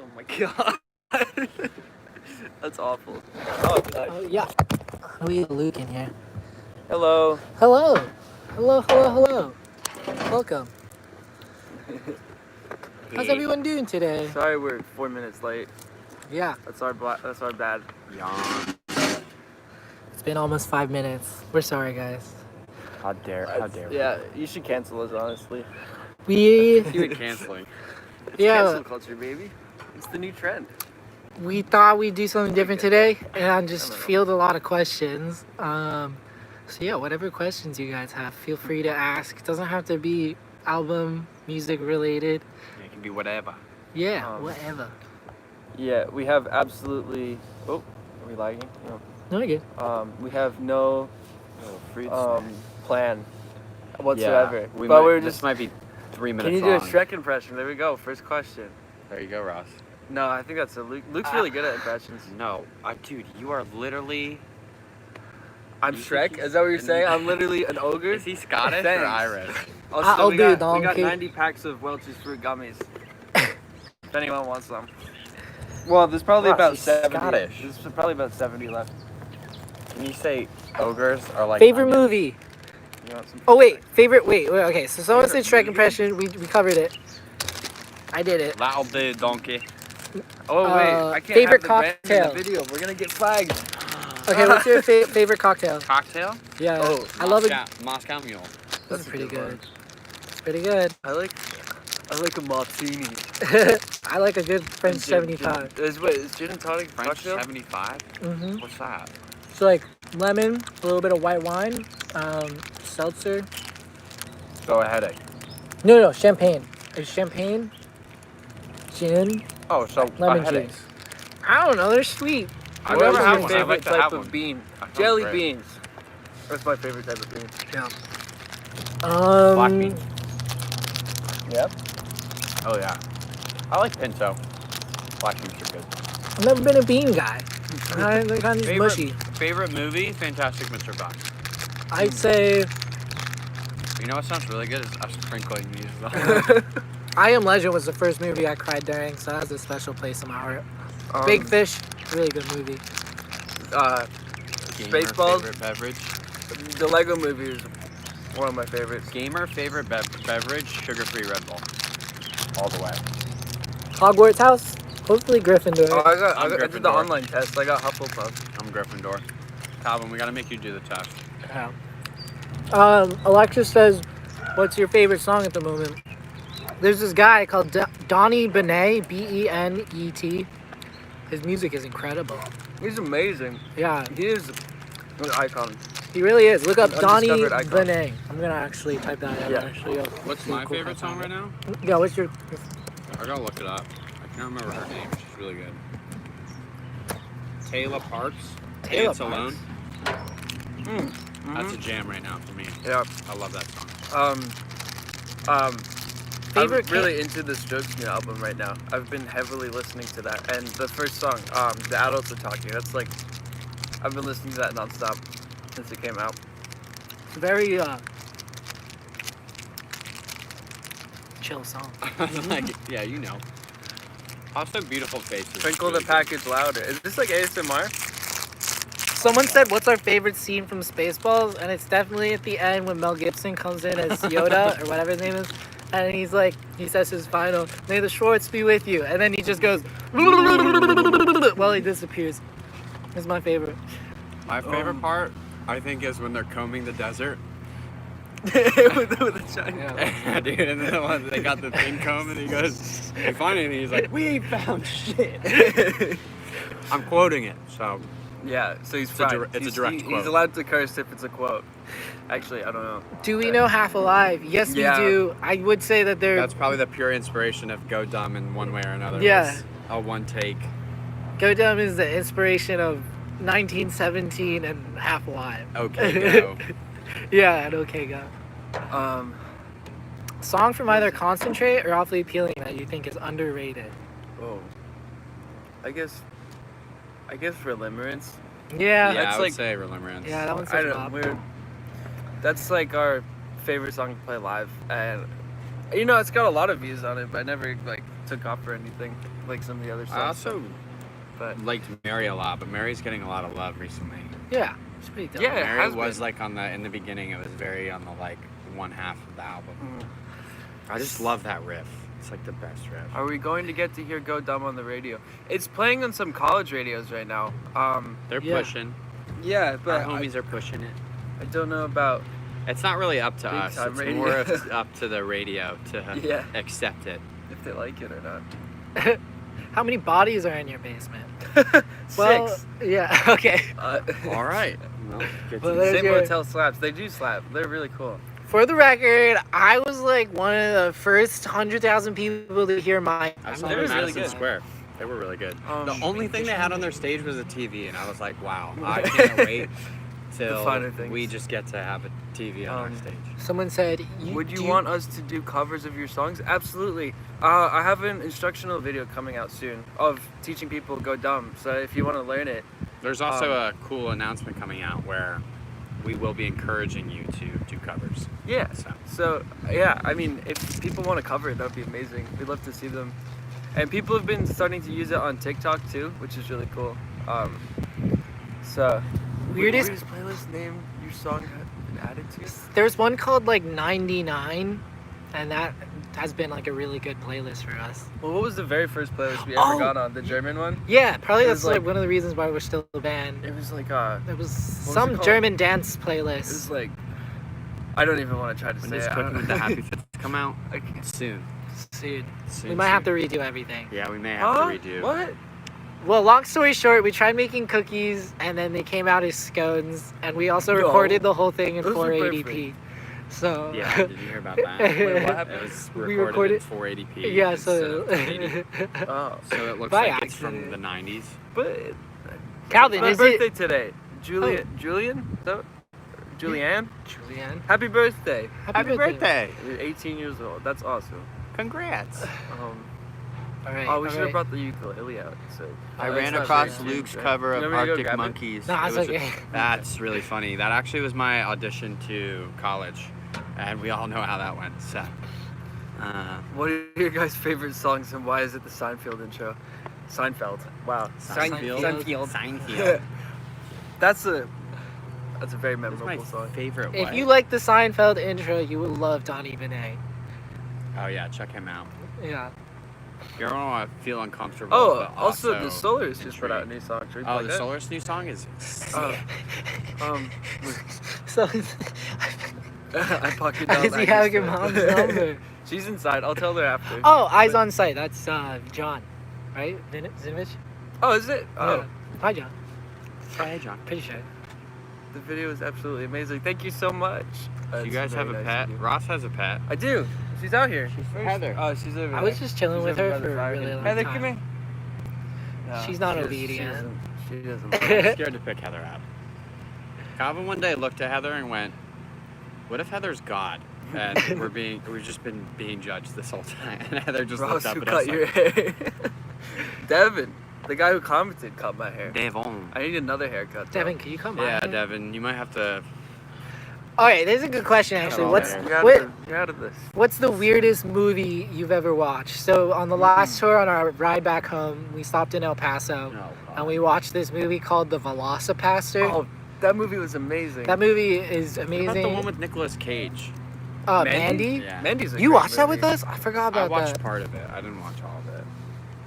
Oh my god. That's awful. Oh, Yeah. We have Luke in here. hello. Hello. Hello, hello, hello. Welcome. How's everyone doing today? Sorry we're 4 minutes late. Yeah, That's our bad. Yawn. it's been almost 5 minutes. We're sorry, guys. How dare we? Yeah, you should cancel us, honestly. We Keep it canceling. It's Yeah. cancel culture, baby. It's the new trend. we thought we'd do something different today and just I don't know. field a lot of questions. So yeah, whatever questions you guys have, feel free to ask. It doesn't have to be album, music related. It can be whatever. Yeah, Um, whatever. Yeah, we have absolutely. Oh, are we lagging? No. No, you're good. We have no Fruit plan whatsoever. We but might, we're this just. might be 3 minutes Can you do a long. Shrek impression? There we go. First question. There you go, Ross. No, I think that's a Luke. Luke's really good at impressions. No, dude, you are literally. I'm You Shrek. think Is that what you're he's- saying? I'm literally an ogre. Is he Scottish or Thanks. Irish? Also, I'll we do got donkey. 90 packs of Welch's fruit gummies. If anyone wants them. Well, there's probably Ross, about he's 70. Scottish. There's probably about 70 left. Can you say ogres are like Favorite onions? movie. You want some Oh fruit? wait, wait, okay, so someone said Favorite Shrek movie? impression, we covered it. I did it. That'll do, donkey. Oh wait, I can't favorite have the brand cocktail. in the video. We're gonna get flagged. Okay, what's your favorite cocktail? Cocktail? Yeah, Oh, I love it. Moscow Mule. That's a pretty good one. good. It's pretty good. I like a martini. I like a good French And 75. Is gin and tonic French cocktail? 75? Mm-hmm. What's that? So like lemon, a little bit of white wine, seltzer. So a headache. No, champagne. It's champagne, gin, Oh, so lemon a headache. juice. I don't know, they're sweet. I What's never your had one. I favorite like to type have of one. bean? That sounds Jelly great. beans. That's my favorite type of bean. Black bean. Yep. Oh yeah. I like pinto. Black beans are good. I've never been a bean guy. They're kind of mushy. Favorite movie? Fantastic Mr. Fox. I'd say You know what sounds really good is us sprinkling these. I Am Legend was the first movie I cried during, so that has a special place in my heart. Big Fish, really good movie. Spaceballs. Favorite beverage. The Lego movie is one of my favorites. Gamer favorite beverage? Sugar-free Red Bull. All the way. Hogwarts House, hopefully Gryffindor. Oh, I'm I did the Gryffindor. online test. I got Hufflepuff. I'm Gryffindor. Calvin, we gotta make you do the test. Yeah. Alexis says, what's your favorite song at the moment? There's this guy called Donnie Benet, Benet. His music is incredible. He's amazing. Yeah, He is an icon. he really is. Look up An Donnie undiscovered icon. Benet. I'm gonna actually type that in. Yeah. Actually, What's my favorite song right now? Yeah, what's your? I gotta look it up. I can't remember her name. She's really good. Taylor Parks. Taylor Dance Alone. Mm-hmm. That's a jam right now for me. Yeah. I love that song. Favorite I'm really into the Strokes new album right now. I've been heavily listening to that, and the first song, "The Adults Are Talking." That's like, I've been listening to that nonstop since it came out. It's a very chill song. Like, yeah, you know. Also, beautiful faces. Sprinkle the package louder. Is this like ASMR? Someone said, "What's our favorite scene from Spaceballs?" And it's definitely at the end when Mel Gibson comes in as Yoda or whatever his name is, and he says his final, "May the Schwartz be with you," and then he just goes, well, he disappears. It's my favorite. My favorite part, I think, is when they're combing the desert. with the shiny. Yeah, dude, and then the one they got the thing comb, and he goes, they find it, and he's like, "We found shit." I'm quoting it, so Yeah, so he's It's a fried. it's a direct He's quote. allowed to curse if it's a quote. Actually, I don't know. Do we know Half Alive? Yes, Yeah. we do. I would say that they're that's probably the pure inspiration of Go Dumb in one way or another. Yeah. was a one take. Go Dumb is the inspiration of 1917 and Half Alive. Okay, go. Yeah, and Okay Go. Um, Song from either Concentrate or Awfully Appealing that you think is underrated. oh, I guess Remembrance. Yeah, Yeah, that's I would like- say Remembrance. yeah, that one's I such a don't. bop. That's like our favorite song to play live, and You know, it's got a lot of views on it, but I never like took off or anything like some of the other songs. I also but liked Mary a lot, but Mary's getting a lot of love recently. Yeah, it's pretty dope. Yeah, it Mary has was been. like in the beginning. It was very on the like one half of the album. Mm. I just love that riff. It's like the best riff. Are we going to get to hear "Go Dumb" on the radio? It's playing on some college radios right now. They're Yeah. pushing. Yeah, Our but homies are pushing it. I don't know about. It's not really up to Big us. time It's radio. more up to the radio to Yeah. accept it. If they like it or not. How many bodies are in your basement? Well, 6. yeah. Okay. All right. Well, good to Well, know. there's Same your- Hotel slaps. They do slap. They're really cool. For the record, I was like one of the first 100,000 people to hear my. I saw They them were in really Madison good. Square. They were really good. Um, The only thing they had on their stage was a TV, and I was like, wow, I can't wait till finer things. we just get to have a TV on our Um, stage. Someone said, Would do you want us to do covers of your songs? Absolutely. I have an instructional video coming out soon of teaching people to go dumb. So if you want to learn it, There's also a cool announcement coming out where we will be encouraging you to do covers. yeah. So So yeah, I mean, if people want to cover it, that would be amazing. We'd love to see them. And people have been starting to use it on TikTok too, which is really cool. So Weirdest- playlist name your song had been added to? There's one called like 99, and that has been like a really good playlist for us. Well, what was the very first playlist we ever Oh! got on? The German one? Yeah, probably It that's was like like- one of the reasons why we're still a band. It was like There was was some it called? German dance it playlist. was like I don't even want to try to when say does it. I Cooking don't with the know. Happy Fifth come out? I can't- Soon. Dude, Soon. we might have to redo everything. Yeah, we may have Huh? to redo. What? Well, long story short, we tried making cookies, and then they came out as scones, and we also No. recorded the whole thing in Those are 480p. So Yeah, did you hear about that? Wait, what happened? It was We recorded, recorded- in 480p. yeah, instead so of 1080. Oh, So it looks By like it's from accident. the 90s. but Calvin, my is birthday it today. Julian? Is that Julianne? Julianne? Happy birthday! Happy birthday. You're 18 years old. That's awesome. Congrats. All right. Oh, we all should have right. brought the ukulele out. So I Oh, ran it's not across very Luke's cute, cover right? of You want me to go Arctic grab it? Monkeys. No, it's It was a- okay. That's really funny. That actually was my audition to college, and we all know how that went. So, What are your guys' favorite songs and why is it the Seinfeld intro? Seinfeld. Wow. Seinfeld. Seinfeld. That's a very That's my memorable song. favorite If one. you like the Seinfeld intro, you will love Donnie Benet. Oh yeah, check him out. Yeah. You don't want to feel uncomfortable. Oh, but also also the Solars just put out a intrigued. new song. Should we Oh, plug the that? Solars new song is. Oh, So, I pocket why down does he have your mom's number? She's inside. I'll tell her after. Oh, Eyes on Sight. That's John, right? Zinovich? Oh, is it? Oh, Yeah. Hi, John. Hey, John. Pretty sure. the video is absolutely amazing. Thank you so much. Do you guys have a pet? Ross has a pet. I do. She's out here. Where's Heather? Oh, she's over there. I was just chilling She's with over her by the for a fire really pit. long Heather, time. come here. No, She's not she obedient. She doesn't. I'm scared to pick Heather up. Calvin one day looked at Heather and went, "What if Heather's God?" And we've just been being judged this whole time. And Heather just Ross, looked up who at cut us your like, hair? Devin, the guy who commented, cut my hair. Devon. I need another haircut. though. Devin, can you come by? Yeah, here? Devin, you might have to. All right, there's a good question actually. on What's there. You're out of this. what's the weirdest movie you've ever watched? So on the last tour, on our ride back home, we stopped in El Paso, and we watched this movie called The Velocipaster. Oh, that movie was amazing. That movie is What about amazing. the one with Nicolas Cage? Mandy? Yeah. Mandy's a You great watched that movie. with us? I forgot I about watched that. part of it. I didn't watch all of it.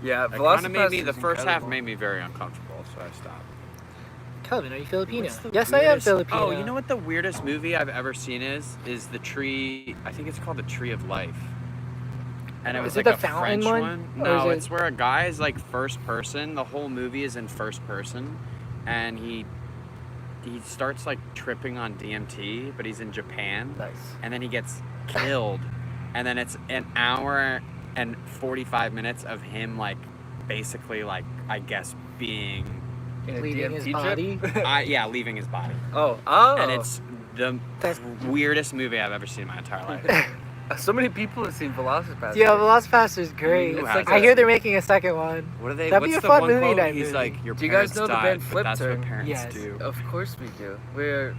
Yeah, It kind of made me. Velocipaster The is first half incredible. made me very uncomfortable, so I stopped. Kelvin, are you Filipino? What's the Yes, I am weirdest- Filipino. Oh, you know what the weirdest movie I've ever seen is the tree. I think it's called the Tree of Life. And it was Is it like the a fountain French one? Or No, is it- it's where a guy is like first person. The whole movie is in first person, and he starts like tripping on DMT, but he's in Japan, Nice. and then he gets killed, and then it's an hour and 45 minutes of him like basically like I guess being In a Leaving his DMT trip? body? leaving his body. oh. And it's the That's- weirdest movie I've ever seen in my entire life. So many people have seen Velocipaster. Yeah, Velocipaster is great. Who It's hasn't? like, I hear they're making a second one. What are they? That'd be what's a the fun one movie quote? night He's movie. like, your Do you guys parents know the died, band but Flip that's Turn? what parents Yes. do. Of course we do. We're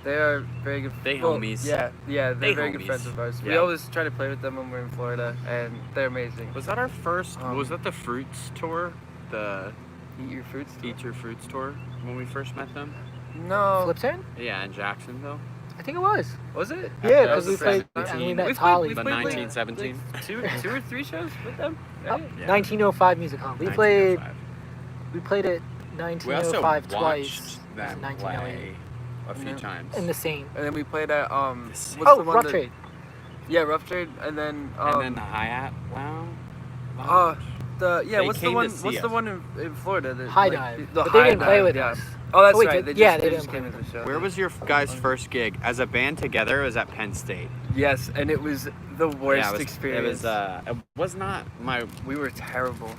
They are very good. They homies. Yeah, they're They very good homies. friends of ours. We Yeah. always try to play with them when we're in Florida, and they're amazing. Was that our first? Um, was that the Fruits tour? The Eat your fruits. Eat Your Fruits tour when we first met them? No. Flip turn? Yeah, in Jacksonville. I think it was. Was it? Yeah, That was because we played 17. and we met We've Tolly. we've The played, like, 1917. like two or three shows with them. Oh, Right? Yeah. 1905 Music Hall. We played 1905. we played it We also 1905 twice. watched them 1908. play a few Yeah. times. In the same. And then we played at This- what's Oh, the one Rough that- Trade. Yeah, Rough Trade, and then and then the Hyatt Lounge. yeah, They what's the came to one? see What's the us. one in Florida? That, High like, Dive. The But they High didn't play Dive, with yeah. us. Oh, that's Oh, wait, right. they- They yeah, just, they they just didn't came to the show. Where was your guys' first gig as a band together? It was at Penn State. Yes, and it was the worst experience. It was not my. We were terrible.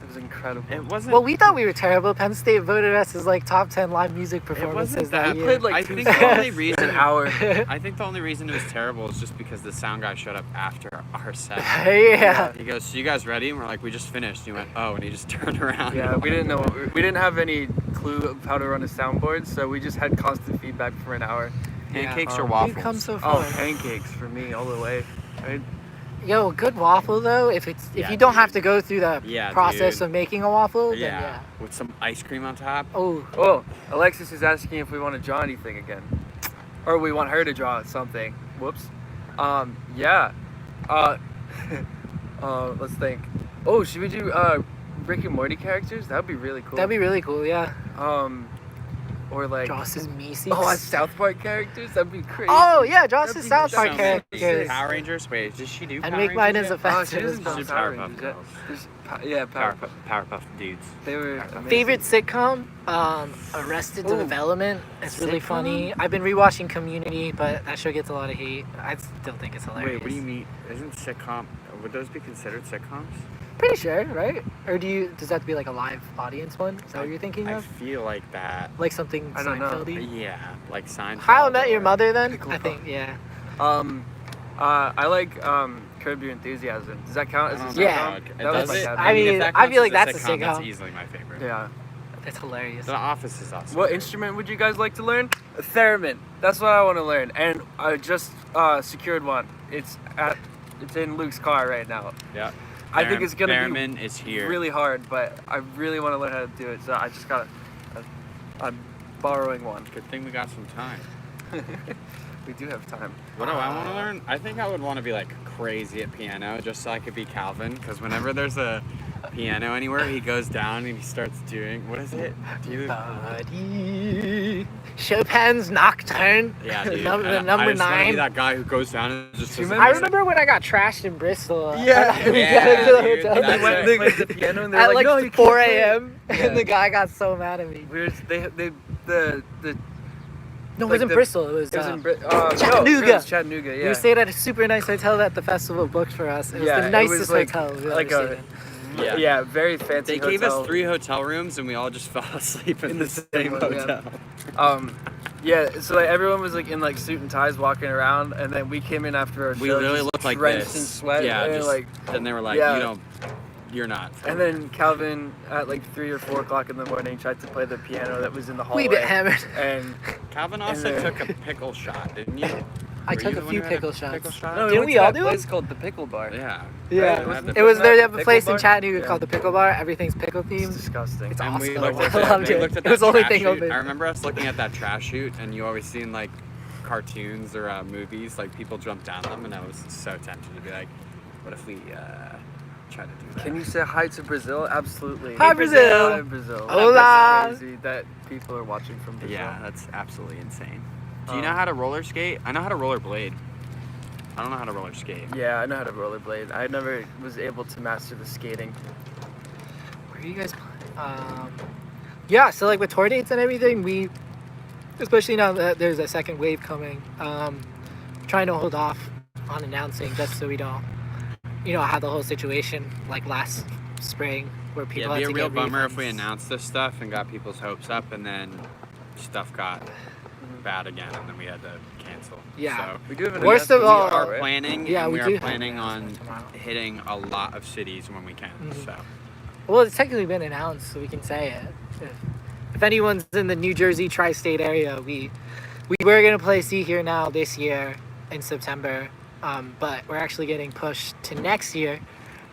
It was incredible. It wasn't. Well, we thought we were terrible. Penn State voted us as like top 10 live music It performances wasn't that that. year. played like I two think the songs only in reason an hour. I think the only reason it was terrible is just because the sound guy showed up after our set. Yeah. He goes, "So you guys ready?" And we're like, "We just finished." And he went, "Oh," and he just turned around. Yeah, we didn't know. We didn't have any clue of how to run a soundboard, so we just had constant feedback for an hour. Pancakes Yeah. or We've waffles? We've come so Oh, far. pancakes for me all the way. Right? Yo, good waffle though. If Yeah, you don't have dude. to go through the Yeah, process dude. of making a waffle, then Yeah, yeah. with some ice cream on top. Oh, Oh, Alexis is asking if we want to draw anything again, or we want her to draw something. Whoops. Yeah. Let's think. Oh, should we do Rick and Morty characters? That'd be really cool. that'd be really cool. Yeah. Or like. Joss's Macy's. Oh, South Park characters? That'd be crazy. Oh yeah, Joss's That'd be South so Park many characters. Power Rangers. Wait, does she do? And Power make mine Rangers as yet? Oh, effective she as doesn't possible. do She's Power Powerpuff Rangers yet. Girls. Yeah, Powerpuff. Powerpuff dudes. They were amazing. Favorite sitcom? Arrested Ooh. Development. It's really Sitcom? funny. I've been rewatching Community, but that show gets a lot of hate. I still think it's hilarious. Wait, what do you mean? Isn't sitcom? Would those be considered sitcoms? Pretty sure, right? Or does that have to be like a live audience one? Is that what you're thinking I of? feel like that. Like something I don't know. Seinfeld-y? Yeah, like Seinfeld. How I Met Your or- Mother then? Pickle I Pop. think, yeah. I like Curb Your Enthusiasm. Does that count as a I sitcom? don't know. It That was does my it? dad. I mean, if that I feel counts like as that's a That's sitcom. easily my favorite. Yeah. That's hilarious. The Office is awesome. What instrument would you guys like to learn? A theremin. That's what I want to learn, and I just secured one. It's in Luke's car right now. Yeah. I think it's gonna Theremin is be here. really hard, but I really want to learn how to do it. So I just got. I'm borrowing one. Good thing we got some time. We do have time. What do I want to learn? I think I would want to be like crazy at piano just so I could be Calvin. Because whenever there's a piano anywhere, he goes down and he starts doing, what is it? Do you, Buddy. Chopin's Nocturne. yeah, dude. Number and I just want to be 9. that guy who goes down and just Do you does I remember- remember when I got trashed in Bristol. Yeah. we Yeah, got into the dude, hotel that's They went and it. played the piano, and they're at like, like "No, you can't 4 play it." a.m. Yeah. and the guy got so mad at me. We were, the No, it Like wasn't the- Bristol. It was, it was in Chattanooga. No, it was Chattanooga. Yeah. We stayed at a super nice hotel that the festival booked for us. It was Yeah, the it nicest was like- hotel we've like ever a- stayed in. Yeah. Yeah, very fancy. They gave hotel. us 3 hotel rooms and we all just fell asleep in the same one, yeah. hotel. Yeah, so like everyone was like in like suit and ties walking around, and then we came in after our show. We literally just looked like drenched this. in sweat. Yeah, and just, like, then they were like, Yeah. you're not. and then Calvin at like 3 or 4 o'clock in the morning tried to play the piano that was in the hallway. We bit hammered. And Calvin also then- took a pickle shot, didn't you? I Were took you a the one few who had a pickle shots. Pickle shot? no, Didn't went we to all that do it? place called the Pickle Bar. Yeah. Yeah. Right, It was there. They have a Pickle place in bar? Chattanooga Yeah. called the Pickle Bar. Everything's pickle It's themed. disgusting. It's And we awesome. looked at I that, loved we it. looked at It was that the only trash thing chute. open. I remember us looking at that trash chute, and you always seen like cartoons or movies, like people jump down them, and I was so tempted to be like, what if we try to do that? Can you say hi to Brazil? Absolutely. Hi, Brazil. Hi, Brazil. Hola. That's crazy that people are watching from Brazil. Yeah, that's absolutely insane. Do you Um, know how to roller skate? I know how to rollerblade. I don't know how to roller skate. Yeah, I know how to rollerblade. I never was able to master the skating. Where are you guys playing? Yeah, so like with tour dates and everything, we, especially now that there's a second wave coming, trying to hold off on announcing just so we don't, have the whole situation like last spring where people Yeah, it'd had be a to real get bummer if we refunds. announced this stuff and got people's hopes up, and then stuff got bad again, and then we had to cancel. Yeah. So We do have an Worst announcement of all- tomorrow, we are right? planning. Yeah, and we we do are have planning an on announcement tomorrow. hitting a lot of cities when we can. Mhm. So Well, it's technically been announced, so we can say it. If anyone's in the New Jersey tri-state area, we we were gonna play See Here Now this year in September, but we're actually getting pushed to next year.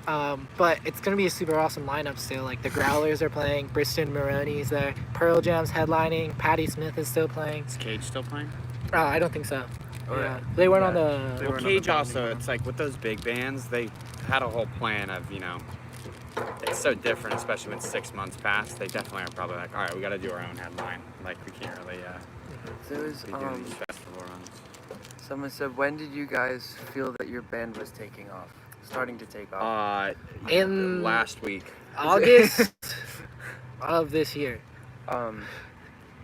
But it's gonna be a super awesome lineup still. Like the Growlers are playing, Briston Maroney's there, Pearl Jam's headlining, Patti Smith is still playing. Is Cage still playing? I don't think so. Oh, Yeah, they weren't on They the. were Well, on Cage the also, band. it's like with those big bands, they had a whole plan of, it's so different, especially when 6 months pass. They definitely are probably like, all right, we got to do our own headline. Like, we can't really There was, be doing these festival runs. someone said, when did you guys feel that your band was taking off? Starting to take off? In- last week. August of this year.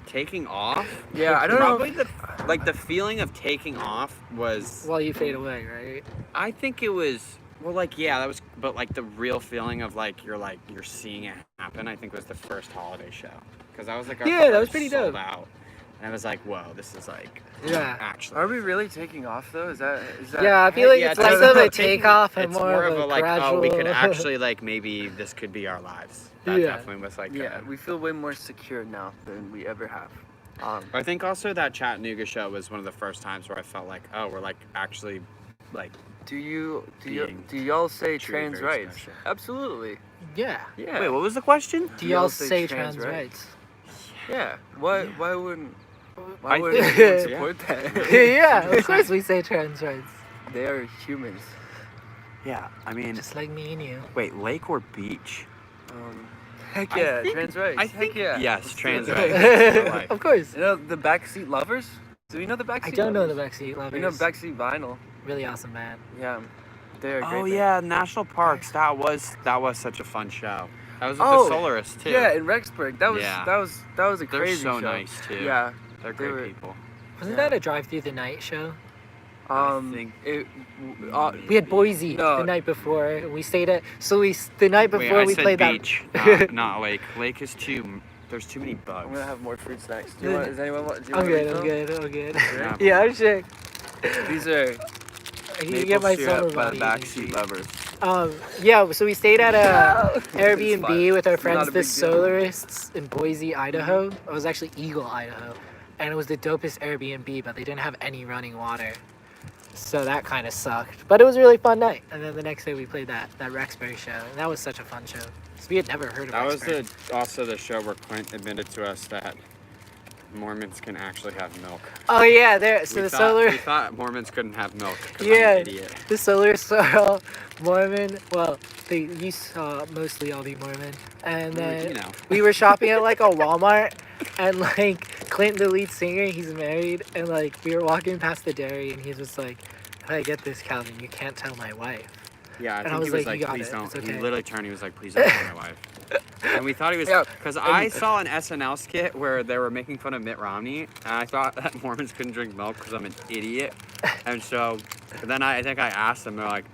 Taking off? Yeah, I don't know. Probably the feeling of taking off was, While you fade away, right? I think it was, well, like, yeah, that was, but like the real feeling of you're seeing it happen, I think was the first holiday show. Because that was like our Yeah, that was first pretty sold dope. out. And I was like, whoa, this is like, Yeah. actually. Are we really taking off though? Is that? Yeah, I feel like Yeah, it's it's less not of a taking- takeoff and It's more of a like, gradual. oh, we could actually maybe this could be our lives. That Yeah. definitely was like, Yeah, we feel way more secure now than we ever have. I think also that Chattanooga show was one of the first times where I felt like, oh, we're like actually like, Do Being y'all say treated trans very rights? special. Absolutely. Yeah. Yeah. wait, what was the question? Do y'all say trans rights? Yeah. Why wouldn't? I Why wouldn't think- anyone yeah. support that? Yeah, of course we say trans rights. They are humans. Yeah, I mean, Just like me and you. wait, lake or beach? Heck I yeah, think- trans rights. I Heck think yeah. yes, Let's do trans it. rights. for life. Of course. You know the Backseat Lovers? Do you know the Backseat? I don't know the Lovers? Backseat Lovers. You know Backseat Vinyl? Really awesome band. Yeah. They are great. Oh band. yeah, national parks. That was such a fun show. That was with Oh, the Solaris too. Yeah, in Rexburg. That was Yeah. that was a They're crazy so show. nice too. Yeah. They're they great were- people. Wasn't Yeah. that a Drive Through the Night show? think- We had Boise No. the night before. We stayed at the night Wait, before I we said played beach, that. not lake. Lake is too. There's too many bugs. I'm gonna have more fruit snacks. Do you want? Does anyone want? Do you I'm want good. refill? I'm good. I'm good. Yeah. Yeah, I'm sick. These are I can get my summer by body. the backseat lovers. Yeah, so we stayed at a It's Airbnb fine. with our It's not friends, a the big deal. Solarists in Boise, Idaho. It was actually Eagle, Idaho. And it was the dopest Airbnb, but they didn't have any running water. So that kind of sucked. But it was a really fun night. And then the next day we played that Rexbury show. And that was such a fun show. So we had never heard of That was Rexbury. also the show where Clint admitted to us that Mormons can actually have milk. Oh, yeah, there. So we the thought, Solar... we thought Mormons couldn't have milk. 'Cause Yeah. I'm an idiot. The Solar Sorrel Mormon. Well, they used to mostly all be Mormon. And then You know. we were shopping at like a Walmart, and like Clint, the lead singer, he's married, and like we were walking past the dairy, and he was like, "If I get this, Calvin, you can't tell my wife." Yeah, I And I think was he was like, like, "You got please it. don't. It's He okay." literally turned. He was like, please don't tell my wife. And we thought he was, Yeah, because I saw an SNL skit where they were making fun of Mitt Romney, and I thought that Mormons couldn't drink milk because I'm an idiot. And so, then I think I asked them, they're like,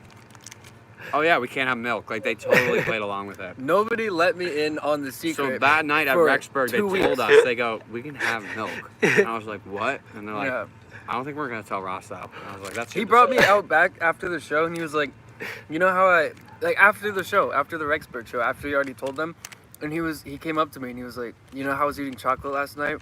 oh yeah, we can't have milk. Like they totally played along with it. nobody let me in on the So secret. that night at for Rexburg, they 2 weeks. told us, they go, we can have milk. And I was like, what? And they're like, Yeah. I don't think we're gonna tell Ross that. And I was like, that's He your brought me decision." out back after the show, and he was like, "You know how after the show, after the Rexburg show, after he already told them, and he came up to me and he was like, you know how I was eating chocolate last night?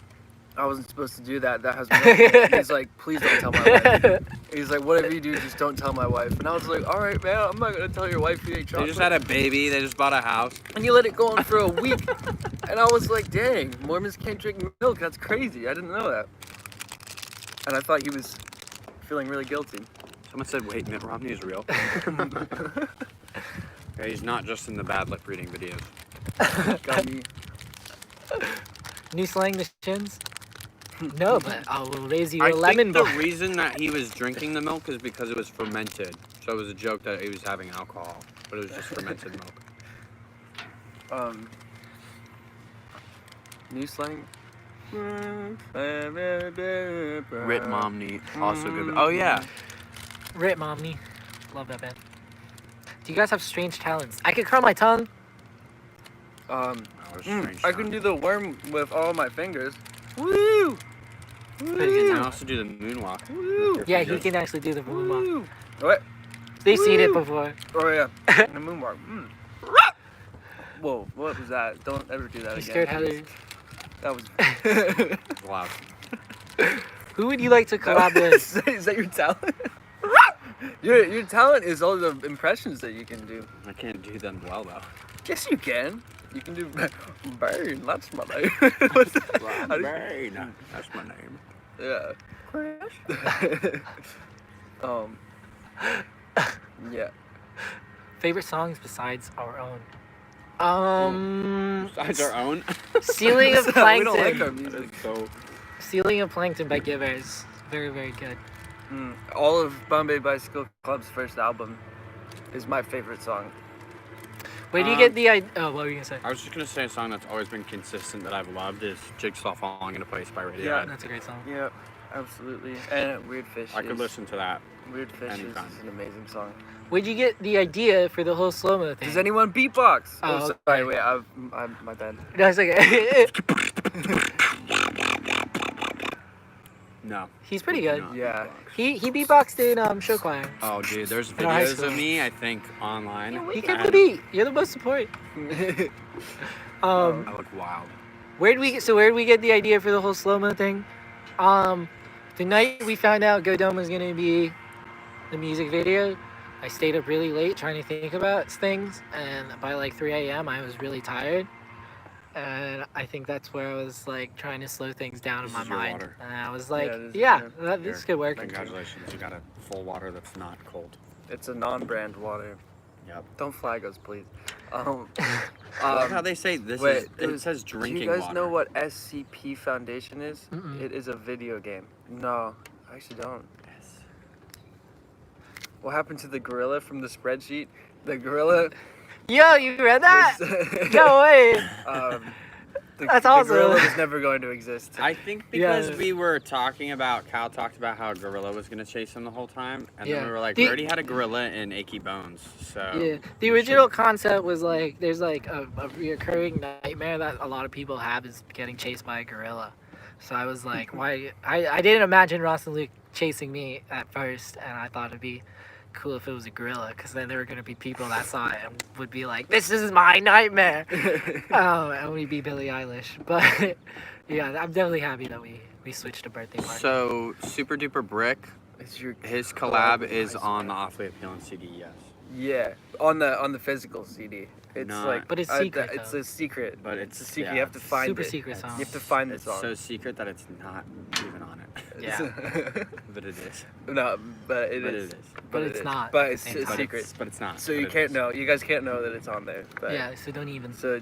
I wasn't supposed to do that. That has milk." He's like, "Please don't tell my wife." He's like, "Whatever you do, just don't tell my wife." And I was like, "All right, man, I'm not gonna tell your wife you ate They chocolate." just had a baby. They just bought a house. And you let it go on for a week, and I was like, "Dang, Mormons can't drink milk. That's crazy. I didn't know that." And I thought he was feeling really guilty. Someone said, wait, Mitt Romney is real. Yeah, he's not just in the bad lip reading videos. Got me. New slang the shins? No, but I will raise you I a lemon think the bar. reason that he was drinking the milk is because it was fermented. So it was a joke that he was having alcohol, but it was just fermented milk. New slang. Rit Momney, also good. Oh yeah. Rit Momney. Love that band. Do you guys have strange talents? I can curl my tongue. That was strange. I can do the worm with all my fingers. Woo! Pretty good You can talent. also do the moonwalk. Woo! Yeah, he can actually do the moonwalk. Woo! What? They've seen it Woo! before. Oh yeah, the moonwalk. Whoa, what was that? Don't ever do that You again. scared Heather. That was. Wow. Who would you like to collab with? Is that your talent? Your talent is all the impressions that you can do. I can't do them well though. Yes, you can. You can do Burn. That's my name. What's that? How do you- Brain. That's my name. Yeah. Yeah. Favorite songs besides our own? Besides our own. Ceiling of We don't like Plankton. our music. So Ceiling of Plankton by Givers. Very, very good. All of Bombay Bicycle Club's first album is my favorite song. Where do you get the idea? Oh, what were you gonna say? I was just gonna say a song that's always been consistent that I've loved is Jigsaw Falling into Place by Radiohead. Yeah. That's a great song. Yeah, absolutely. And Weird Fish. I could is- listen to that. Weird Fish anytime. is an amazing song. Where'd you get the idea for the whole slow-mo thing? Does anyone beatbox? Oh, sorry, okay. wait, I'm my bad. No, it's like No. he's pretty good. No. Yeah. He beatboxed in show choir. Oh, dude, there's In our high videos school. of me, I think, online. He kept and the beat. You're the most important. I look wild. Where'd we get the idea for the whole slow-mo thing? The night we found out Godome was gonna be the music video, I stayed up really late trying to think about things, and by like 3 a.m. I was really tired. And I think that's where I was like trying to slow things down This in my is your mind. water. And I was like, Yeah, this is yeah, your- this could work. Congratulations, you got a full water that's not cold. It's a non-brand water. Yep. Don't flag us, please. I like how they say this wait, is. It says drinking Do you guys water. know what SCP Foundation is? Mm-mm. It is a video game. No, I actually don't. Yes. What happened to the gorilla from the spreadsheet? The gorilla. Yo, you read that? was- No way. The That's awesome. gorilla was never going to exist. I think because Yeah. we were talking about, Kyle talked about how a gorilla was gonna chase him the whole time, and Yeah. then we were like, The- we already had a gorilla in Achy Bones, so. Yeah, the original concept was like there's like a reoccurring nightmare that a lot of people have is getting chased by a gorilla. So I was like, why? I didn't imagine Ross and Luke chasing me at first, and I thought it'd be cool if it was a gorilla, because then there were gonna be people that saw it and would be like, this is my nightmare. Oh, and we'd be Billie Eilish. But yeah, I'm definitely happy that we switched to birthday party. So Super Duper Brick, It's your his collab is on the Awfully Appealing CD. Yes, Yeah, on the physical CD. It's Not- like But it's secret, It's though. a secret. But it's a it's- secret. yeah. You have to find Super it. secret song. You have to find the it's song. so secret that it's not even on it. Yeah. But it is. No, but it But is. it is. But it it's is. not But at it's the same a time. secret. But it's not. So but you it can't is. know. You guys can't know that it's on there. But Yeah, so don't even. So.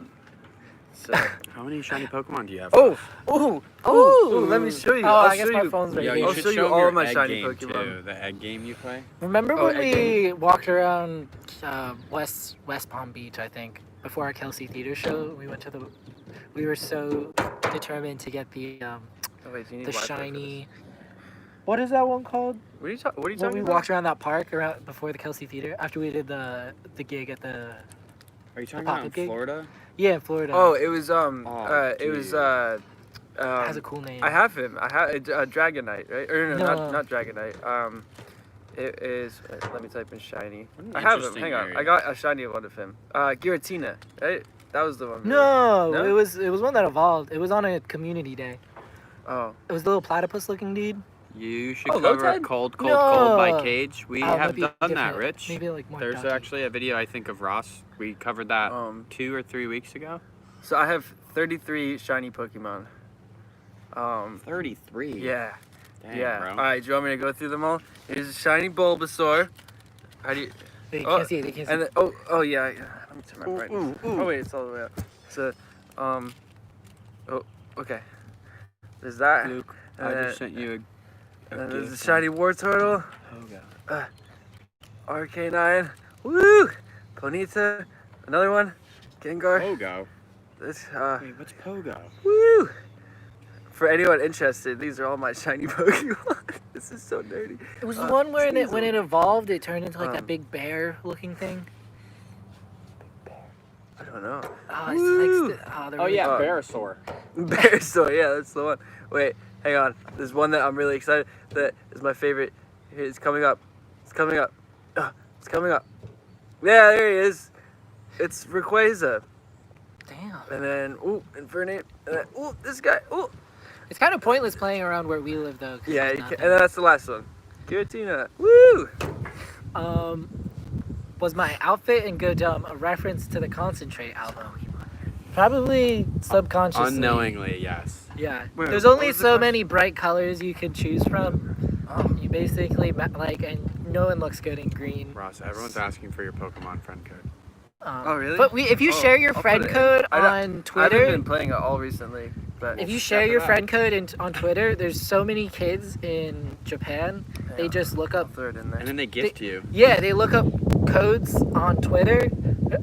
How many shiny Pokemon do you have? Oh, let me show you. Oh, I'll I guess show my you. phone's right Yo, here. you I'll should show you show 'em all your of my egg shiny game, Pokemon. Too, the egg game you play. Remember Oh, when egg we walked around West Palm Beach, I think, before our Kelsey Theater show? We were so determined to get the Oh, wait, do you need the Wi-Fi for shiny. What is that one called? this? What are you When talking we about? walked around that park around before the Kelsey Theater after we did the gig at the Are you talking pop-up about in gig? Florida? in Florida. Oh, it was it has a cool name. I have him. I have Dragonite, right? Or no, No. not Dragonite. It is. Let me type in shiny. What an I have him. interesting Hang on. area. I got a shiny one of him. Giratina, right? That was the one. No, No? it was one that evolved. It was on a community day. Oh. It was the little platypus looking dude. You should Oh, low cover tide? Cold by No. Cage. We Oh, have might be done that, different. Rich. Maybe like more There's ducky. actually a video I think of Ross. We covered that Um. 2 or 3 weeks ago. So I have 33 shiny Pokemon. 33. Yeah. Dang, Yeah. bro. All right. Do you want me to go through them all? Here's a shiny Bulbasaur. How do you? They Oh, can't see it. They can't see And it. then, oh yeah. Let me turn my brightness. ooh. Oh wait, it's all the way up. So, oh, okay. There's that. Luke, And I then- just sent you a And there's a gift shiny Wartortle. from Pogo. RK9. Woo! Ponyta. Another one. Gengar. Pogo? This, Wait, what's Pogo? woo! For anyone interested, these are all my shiny Pokemon. This is so nerdy. It was the one where when Sneasel. it evolved, it turned into like that Um, big bear looking thing. I don't know. Oh, Woo! it's like Oh yeah, Oh. Venusaur. Bearsaur, yeah, that's the one. Wait, hang on. There's one that I'm really excited. That is my favorite. Here, it's coming up. It's coming up. It's coming up. Yeah, there he is. It's Rayquaza. Damn. And then, ooh, Infernape. And then, ooh, this guy. Ooh. It's kind of pointless playing around where we live though. 'cause Yeah, there's you can, nothing. and then that's the last one. Giratina. Woo! Was my outfit in Go Dumb a reference to the Concentrate album? Probably subconsciously. Unknowingly, yes. Yeah. Wait, There's what only was the so question? many bright colors you can choose from. Oh. You basically like, and no one looks good in green. Ross, everyone's asking for your Pokemon friend code. Oh, really? But if you Oh, share your I'll friend put it in. code I don't- on I haven't Twitter, been playing it all recently, but if you we'll share check your it out. friend code on Twitter, there's so many kids in Japan. They Yeah, just look I'll up. throw it in there. And then they gift you. Yeah, they look up codes on Twitter,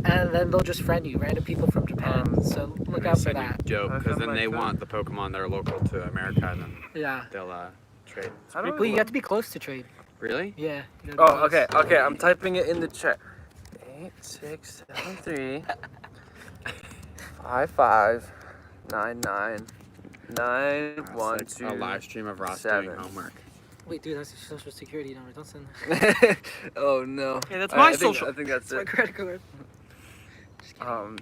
and then they'll just friend you, random people from Japan. So look And they out for send you that. dope, How because come then I they couldn't? want the Pokemon that are local to America, and then Yeah. they'll trade. It's How do pretty I- Well, you have to be close to trade. Really? Yeah. you gotta be Oh, close. okay, okay. I'm typing it in the chat. 8673 5599 It's like a live stream of Ross 7. doing homework. Wait, dude, that's your social security number. Don't send that. Oh no. Hey, that's All my I think- social. I think that's It's my it. credit card. Just kidding.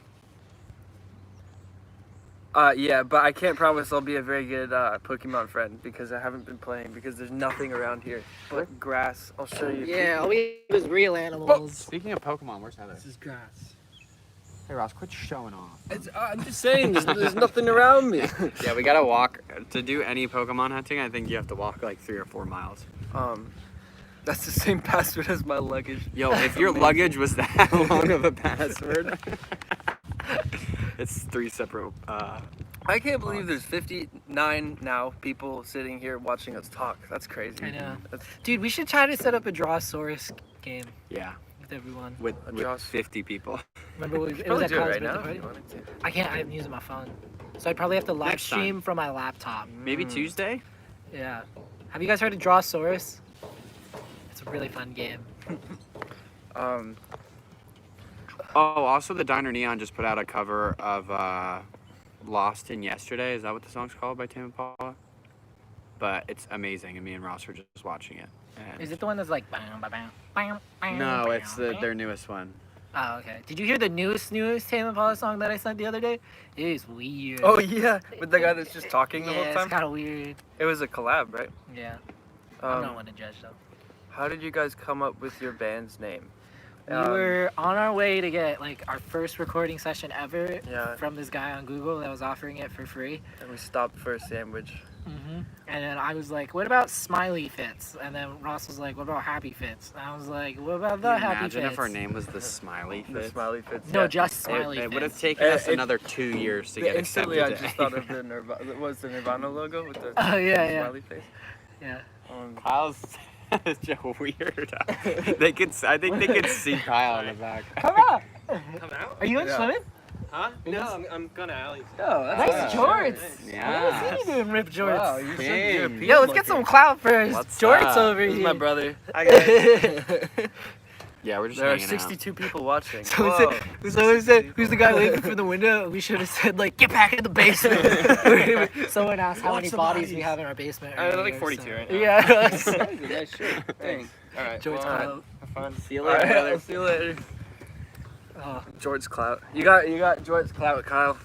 Yeah, but I can't promise I'll be a very good Pokemon friend because I haven't been playing because there's nothing around here but grass. I'll show you. Yeah, all we have is real animals. Speaking of Pokemon, where's Heather? This is grass. Hey Ross, quit showing off. I'm just saying, there's nothing around me. Yeah, we gotta walk. To do any Pokemon hunting, I think you have to walk like 3 or 4 miles. That's the same password as my luggage. Yo, if your luggage was that long of a password, it's 3 separate. I can't believe there's 59 now people sitting here watching us talk. That's crazy. I know. That's, Dude, we should try to set up a Drawsaurus game Yeah, with everyone. with Josh. 50 people. Remember, it was probably at do it Colin's right now birthday if you party? wanted to. I can't. I'm using my phone, so I'd probably have to live Next time. stream from my laptop. Maybe Tuesday? Yeah. Have you guys heard of Drawsaurus? It's a really fun game. Um, Oh, also the Diner Neon just put out a cover of Lost in Yesterday. Is that what the song's called by Tame Impala? But it's amazing, and me and Ross were just watching it. And Is it the one that's like bam, bam, bam, bam, bam, No, bam, it's bam? their newest one. Oh, okay. Did you hear the newest Tame Impala song that I sent the other day? It is weird. oh yeah, with the guy that's just talking the yeah, whole it's time. kind of weird. It was a collab, right? Yeah. I'm not Um, one to judge though. how did you guys come up with your band's name? We were on our way to get like our first recording session ever Yeah, from this guy on Google that was offering it for free. and we stopped for a sandwich. And then I was like, "What about Smiley Fits?" And then Ross was like, "What about Happy Fits?" And I was like, "What about the Can you Happy imagine Fits?" if our name was the Smiley The Fit? smiley fits. No, yeah. just Smiley It Fits. would have taken us It- another 2 years to get Instantly, accepted. I just thought of the Nirvana. What was the Nirvana logo with the Oh yeah, smiley face? yeah. Kyle's such a weirdo. They could. I think they could see Kyle in the back. Come on. Come out? Are you in Yeah. swimming? Huh? No, I'm gonna alley. Oh, Nice that's jorts. Yeah. What is he doing, ripped jorts? Wow, you're so King. European. Yo, let's get some clout for his What's jorts up? over This is here. my brother. I got it. Yeah, we're just There are hanging 62 people watching. Someone Whoa. said, someone said, "Who's the guy waving from the window?" We should have said, like, "Get back in the basement." Someone asked how Watch many the bodies bodies. we have in our basement. They're like earlier, 42 right now. Yeah. Nice shit. Dang. All right. Jorts well, clout. Have fun. out. See you All later, right, brother. I'll see you later. Oh, George Clout. You got George Clout, Kyle.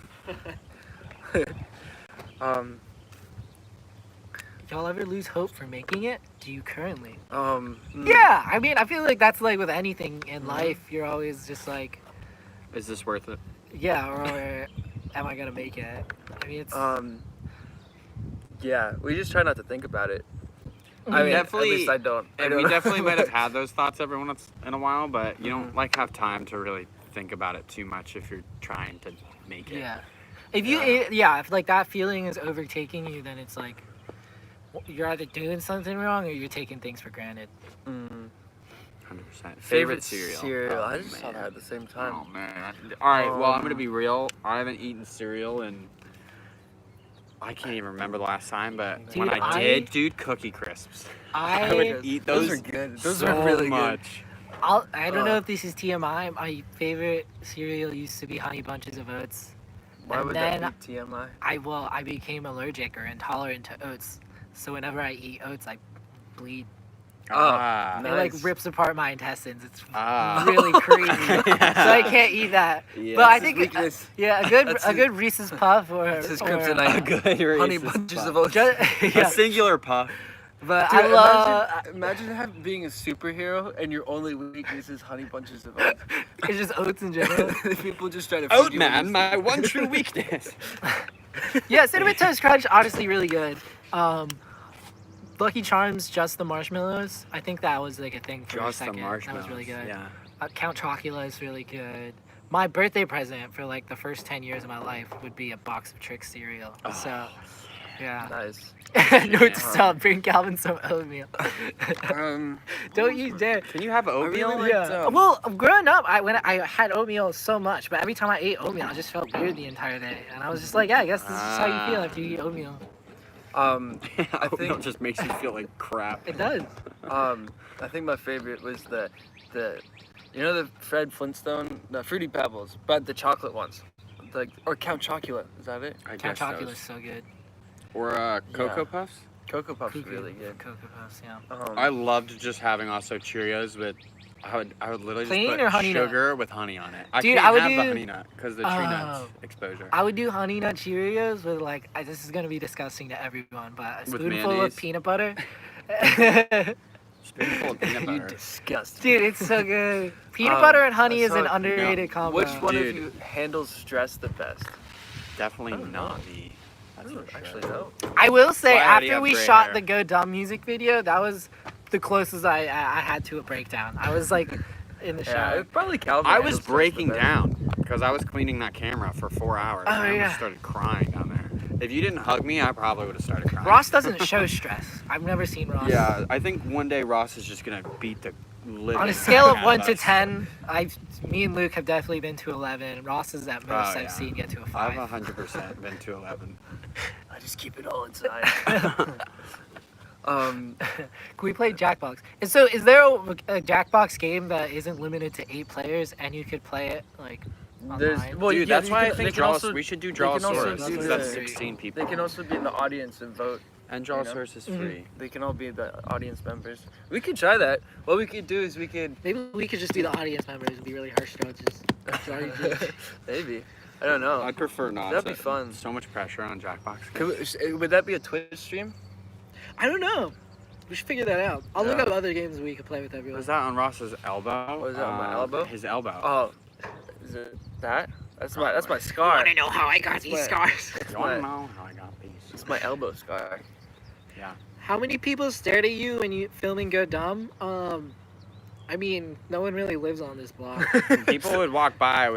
y'all ever lose hope for making it? Do you currently? Mm, Yeah, I mean, I feel like that's like with anything in life. You're always just like, Is this worth it? yeah, or am I gonna make it? I mean, it's Yeah, we just try not to think about it. Mm-hmm. I mean, Definitely- at least I don't. I And we don't. definitely might have had those thoughts every once in a while, but you don't Mhm. like have time to really think about it too much if you're trying to make it. yeah. If you, if like that feeling is overtaking you, then it's like you're either doing something wrong or you're taking things for granted. Mm. 100%. Favorite cereal. cereal. Oh, I just saw man. that at the same time. Oh man. All right. Well, I'm gonna Um, be real. I haven't eaten cereal in. I can't even remember the last time, but when Dude, I did, dude, Cookie Crisps. I I would eat those. are good. Those so are really much. I don't know Uh. if this is TMI. My favorite cereal used to be Honey Bunches of Oats. Good. Why And would then that be TMI? I became allergic or intolerant to oats. So whenever I eat oats, I bleed. Ah. It like Nice. rips apart my intestines. It's Ah. really crazy. So I can't eat that. Yeah. But I That's his think weakness. yeah, That's a his- good Reese's Puff or That's his or, kryptonite. A good Honey Reese's bunches Puff. of oats. ju- A yeah. singular puff. But Dude, I love. imagine being a superhero and your only weakness is honey bunches of oats. It's just oats in general. People just try to. feed Oat you man, these my one true weakness. Yeah, Cinnamon Toast Crunch, honestly, really good. Lucky Charms, just the marshmallows. I think that was like a thing for a Just the second. marshmallows. That was really good. Yeah. Count Chocula is really good. My birthday present for like the first 10 years of my life would be a box of Trix cereal. Oh, So, yeah. Nice. Note to self, bring Calvin some oatmeal. Don't you dare. Can you have oatmeal? really liked, Yeah. Well, growing up, I had oatmeal so much, but every time I ate oatmeal, I just felt weird the entire day, and I was just like, yeah, I guess this is how you feel after you eat oatmeal. I Oatmeal think just makes you feel like crap. It does. I think my favorite was the you know the Fred Flintstone, the Fruity Pebbles, but the chocolate ones, like or Count Chocula. Is that it? I Count guess Chocula those. is so good. Or Cocoa Yeah. Puffs. Cocoa Puffs Cuckoo. really good. Cocoa Puffs, yeah. I loved just having also Cheerios with. I would literally Plain just or put Honey Nut? sugar with honey on it. I Dude, can't I would have the do- honey nut because the tree nuts Oh. exposure. I would do Honey Nut Cheerios with like, this is gonna be disgusting to everyone, but a With spoonful mayonnaise? of peanut butter. Spoonful of peanut you butter. disgusting. Dude, it's so good. Peanut Um, butter and honey I is saw an it- underrated combo. Which one Dude. of you handles stress the best? Definitely I don't not know. me. That's I don't for sure. actually know. I will say, Well, I already after have we gray shot hair. the Go Dumb music video, that was the closest I had to a breakdown. I was like in the Yeah, shower. it's probably Calvin. I handles was stress the breaking best. down because I was cleaning that camera for 4 hours. Oh, and I yeah. almost started crying down there. If you didn't hug me, I probably would have started crying. Ross doesn't show stress. I've never seen Ross. Yeah, I think one day Ross is just gonna beat the living On a scale of out 1 to us. 10, me and Luke have definitely been to 11. Ross is at most Oh, I've yeah. seen get to a I've 5. 100% been to 11. I just keep it all inside. Can we play Jackbox? And so, is there a Jackbox game that isn't limited to 8 players and you could play it like There's online? well, Dude, yeah, that's you why can- I they think can also- we should do they can also Drawosaurus. do Because the- that's 16 people. They can also be in the audience and vote. And Drawosaurus is Mhm. free. They can all be the audience members. We could try that. What we could do is we could Maybe we could just do the audience members and be really harsh judges. Sorry, judge. maybe. I don't know. I'd prefer not. That'd be to- fun. So much pressure on Jackbox. Would that be a Twitch stream? I don't know. We should figure that out. I'll look Yeah. up other games we could play with everyone. Was that on Ross's elbow? Was that on my elbow? His elbow. Oh, is it that? That's my scar. I know how I got these What? scars. You wanna know how I got these? It's my elbow scar. How many people stared at you when you filming Go Dumb? I mean, no one really lives on this block. People would walk by,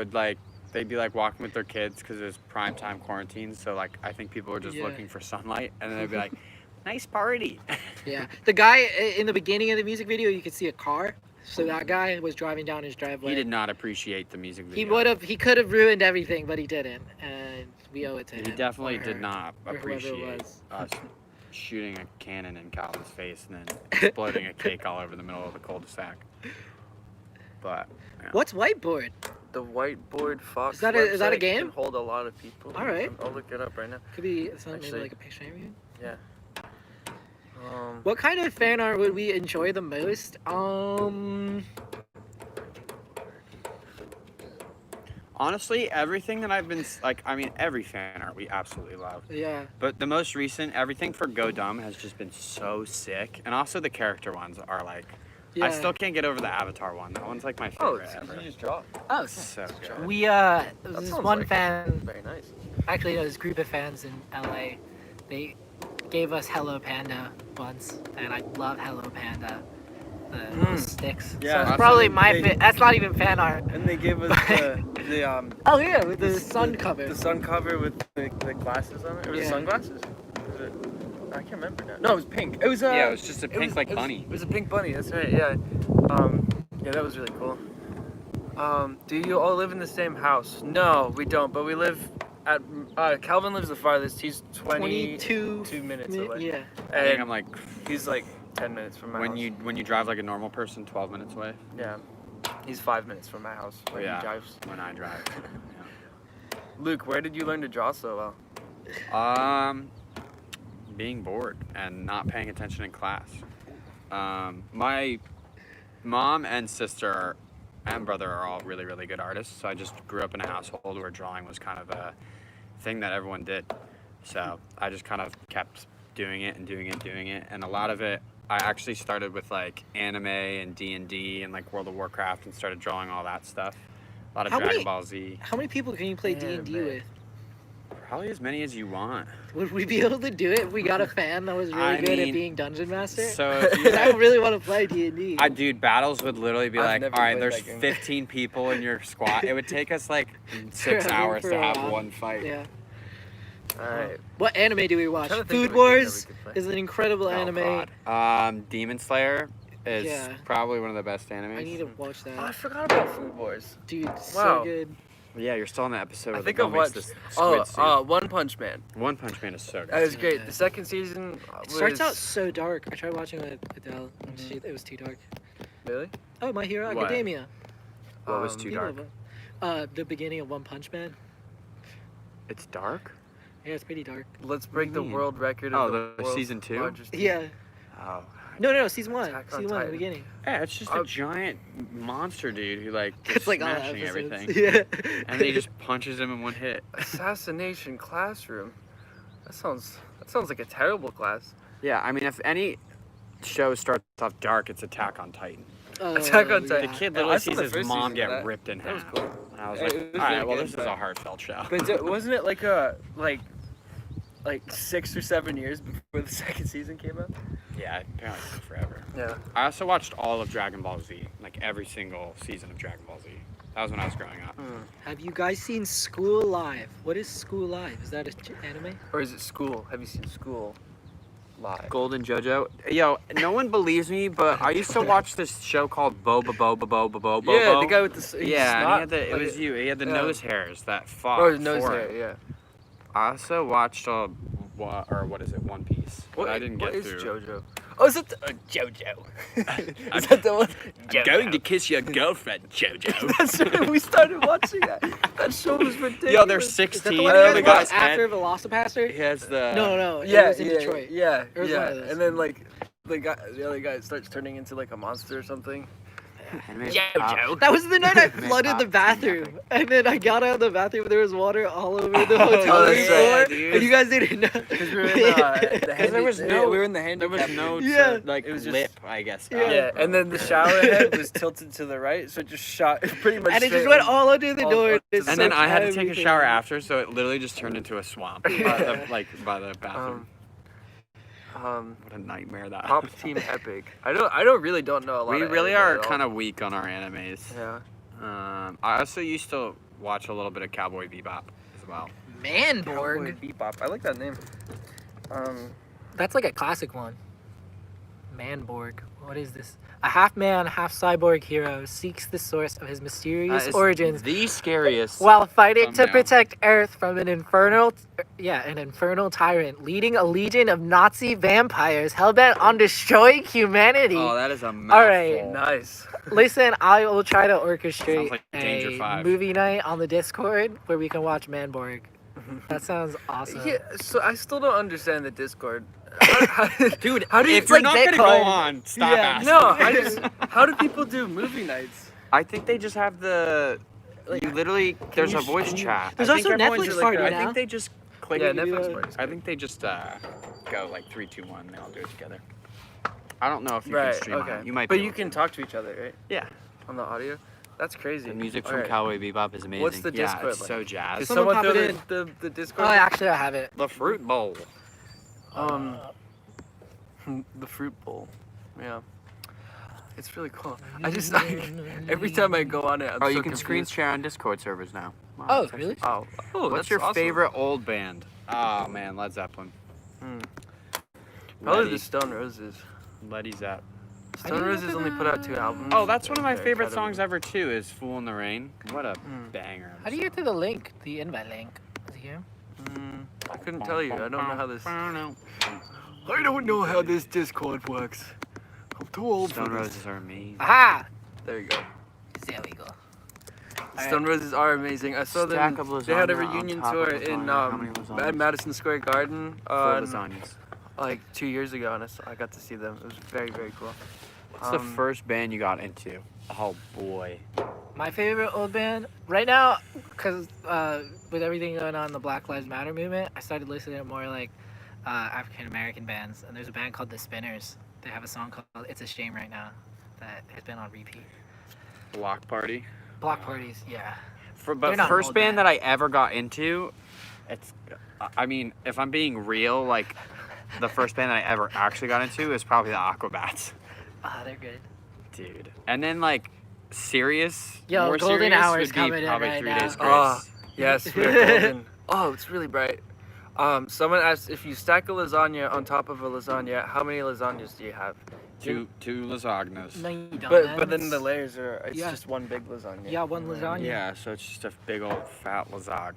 they'd be like walking with their kids because it was prime time quarantine. So like, I think people were just Yeah. looking for sunlight, and then they'd be like, "Nice party." Yeah, the guy in the beginning of the music video, you could see a car. So that guy was driving down his driveway. He did not appreciate the music He video. he could have ruined everything, but he didn't, and we owe it to him. He definitely or did her, not or whoever it appreciate was. us shooting a cannon in Calvin's face and then exploding a cake all over the middle of the cul-de-sac. But yeah. What's whiteboard? The Whiteboard Fox. Is that a website game? Can hold a lot of people. All right. I'll look it up right now. Could be something maybe Actually- like a picture maybe. What? What kind of fan art would we enjoy the most? Honestly, everything that I've been every fan art we absolutely love. Yeah. But the most recent, everything for Go Dumb has just been so sick, and also the character ones are like. Yeah. I still can't get over the Avatar one. That one's like my Oh, favorite you ever. just draw. Oh, It's so good. we That this sounds one like- fan, Very nice. actually this group of fans in LA, they gave us Hello Panda once, and I love Hello Panda. The little sticks. Yeah, so it's that's probably what my they- that's not even fan art. And they gave us the Oh yeah, with the sun cover. The sun cover with the glasses on it. Or the Yeah. sunglasses. Was it? I can't remember now. No, it was pink. It was Yeah, it was just a it pink was- like it was- bunny. It was a pink bunny. That's right. Yeah. Yeah, that was really cool. Do you all live in the same house? No, we don't. But we live at. Calvin lives the farthest. He's 22 minutes away. Yeah. I think And I'm like he's like 10 minutes from my when house. you drive like a normal person, 12 minutes away. Yeah. He's 5 minutes from my house when Yeah. he drives. When I drive. Luke, where did you learn to draw so well? Yeah. Being bored and not paying attention in class. My mom and sister and brother are all really, really good artists. So I just grew up in a household where drawing was kind of a thing that everyone did. So I just kind of kept doing it and doing it. And a lot of it, I actually started with like anime and D&D and like World of Warcraft and started drawing all that stuff. A lot of Dragon Ball Z. How many people can you play D&D man. with? Probably as many as you want. Would we be able to do it if we got a fan that was really good at mean, being dungeon master? So if you Because I really want to play D&D. dude, battles would literally be I've like, never all right, played there's that game. 15 people in your squad. It would take us like 6 For hours a to have while. one fight. Yeah. Alright. What anime do we watch? Trying to think Food of a game that we Wars could play. is an incredible Oh, anime. God. Demon Slayer is Yeah. probably one of the best animes. I need to watch Oh, I that. forgot about Food Wars. Dude, it's Wow. so good. Yeah, you're still on the episode. I where think the I've girl makes watched. this squid suit. One Punch Man. One Punch Man is so good. That was great. Yeah. The second season It starts was- out so dark. I tried watching it with Adele. And Mhm. it was too dark. Really? Oh, My Hero What? Academia. What was Um, too You know dark? about- the beginning of One Punch Man. It's dark? Yeah, it's pretty dark. Let's break do the you mean? world record Oh, of the world's season 2? largest- Yeah. Oh. No, season 1. Attack on Season 1, the Titan. beginning. Yeah, it's just Oh. a giant monster dude who like It's like all smashing episodes. everything. Yeah. And then he just punches him in one hit. Assassination Classroom. That sounds like a terrible class. Yeah, I mean, if any show starts off dark, it's Attack on Titan. Attack on The Titan. kid Yeah, I literally saw sees the his first mom season get of that. ripped in That was half. cool. And I was Yeah, like, it was all right, really well, good, this is but- a heartfelt show. But wasn't it like 6 or 7 years before the second season came out? Yeah, apparently it took forever. Yeah. I also watched all of Dragon Ball Z, like every single season of Dragon Ball Z. That was when I was growing up. Have you guys seen School Live? What is School Live? Is that an anime? Or is it School? Have you seen School live? Golden JoJo. Yo, no one believes me, but I used to watch this show called Boba Boba Boba Boba. Yeah, the guy with the Yeah, and he had the, it like was you. He had the yeah. nose hairs that fought. Oh, his nose for hair, it. yeah. I also watched what is it, One Piece. But I didn't what get is through. JoJo? Oh, is it JoJo? Is that the one? I'm going to kiss your girlfriend, JoJo. That's right. We started watching that. That show was ridiculous. Yo, they're Is that 16. the one Oh you my guys God. watched after Velocipaster? He has the. No, it Yeah, was in Detroit. Yeah, It was yeah. one of those. And then like the other guy starts turning into like a monster or something. JoJo. That was the night I Man, flooded the pop, bathroom. And then I got out of the bathroom and there was water all over the hotel Oh, room that's floor. right, dude. And you guys didn't know. Because we were in the there was no- we were in the There handicap. was no Yeah. like It was just- lip, I guess. Yeah. Yeah, and then the shower head was tilted to the right, so it just shot pretty much. And it straight just went on- all under the all door. up to It's the And then such I had to take a everything. shower after, so it literally just turned into a swamp by the bathroom. What a nightmare that. Pop Team Epic. I don't know a lot. We of really anime are at all. kind of weak on our animes. Yeah. I also used to watch a little bit of Cowboy Bebop as well. Manborg. Cowboy Bebop. I like that name. That's like a classic one. Manborg. What is this? A half man, half cyborg hero seeks the source of his mysterious It's origins The scariest. while fighting to thumbnail. protect Earth from an infernal tyrant, leading a legion of Nazi vampires hellbent on destroying humanity. Oh, that is a mouthful. right. Nice. Listen, I will try to orchestrate Sounds like Danger a 5. movie night on the Discord where we can watch Manborg. That sounds awesome. Yeah. So I still don't understand the Discord. Dude, how do you? if you're like not gonna go Bitcoin. on, stop asking. No, I just. How do people do movie nights? I think they just have the. You literally, there's you a voice can you- chat. There's I think also everyone's Netflix just party I now. think they just click. Yeah, it. Netflix parties. I think they just go like 3, 2, 1. They all do it together. I don't know if you Right. can stream Okay. on it. You might. But be you able can to. talk to each other, right? Yeah. On the audio. That's crazy. The music from Alright. Cowboy Bebop is amazing. What's the yeah, Discord it's like? so jazz. Did Someone someone pop throw it in. the Discord? Oh, actually, I have it. The Fruit Bowl. The fruit bowl. Yeah. It's really cool. Every time I go on it, I'm Oh, so you can screen confused. share on Discord servers now. Wow, Oh, that's actually- really? Oh, What's that's your awesome. favorite old band? Oh man, Led Zeppelin. Probably Letty. the Stone Roses. Letty Zepp. Stone Roses only put out 2 albums. Oh, that's one of my They're favorite incredible. songs ever too. Is "Fool in the Rain." What a Mm. banger! How do you get to the link? The invite link? Is it here? I couldn't tell you. I don't know how this. Stone I don't know how this Discord works. I'm too old for this. Roses are amazing. Aha! There you go. There we go. Stone Roses are amazing. I saw Stack them. of They had a lasagna on reunion top of tour in lasagna. How many lasagnas? at Madison Square Garden Full on lasagnas. like 2 years ago, and I got to see them. It was very, very cool. What's the first band you got into? Oh boy. My favorite old band right now, because with everything going on in the Black Lives Matter movement, I started listening to more like African American bands. And there's a band called The Spinners. They have a song called "It's a Shame" right now that has been on repeat. Block Party. Block Parties, yeah. But They're not first old band band. that I ever got into, I mean, if I'm being real, like, the first band that I ever actually got into is probably the Aquabats. Ah, they're good. Dude. And then, like, serious, Yo, more Golden serious Hour's would be coming in probably right 3 now. Days Grace. Ah, yes, we're golden. Oh, it's really bright. Someone asked, if you stack a lasagna on top of a lasagna, how many lasagnas do you have? Two lasagnas. No, you don't. But then the layers are, it's Yeah. just one big lasagna. Yeah, one lasagna. Yeah, so it's just a big old fat lasag.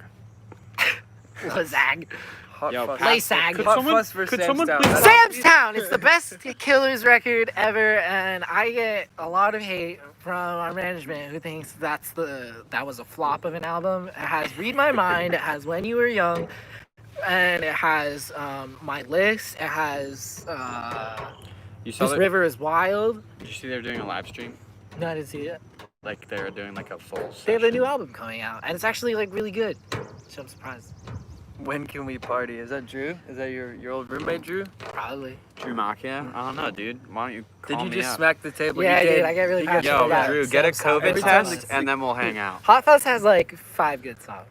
Lasag. Hot Yo, fuss. Play sag. Hot someone- fuss for could someone Sam's please- Town. Sam's Town. It's the best Killers record ever, and I get a lot of hate from our management who thinks that was a flop of an album. It has "Read My Mind," it has "When You Were Young," and it has "My List." It has You saw "This that? River Is Wild." Did you see they were doing a live stream? No, I didn't see it. Like they were doing like a full. They have a session. new album coming out, and it's actually like really good. So I'm surprised. When can we party? Is that Drew? Is that your old roommate, Drew? Probably. Drew Macchia? I don't know, dude. Why don't you Did call you me just up? smack the table? Yeah, You I did. did. I get really You got- passionate Yo, about Drew, it. get a So sorry. COVID Every time test I- and then we'll hang out. Hot Fuzz has like 5 good songs.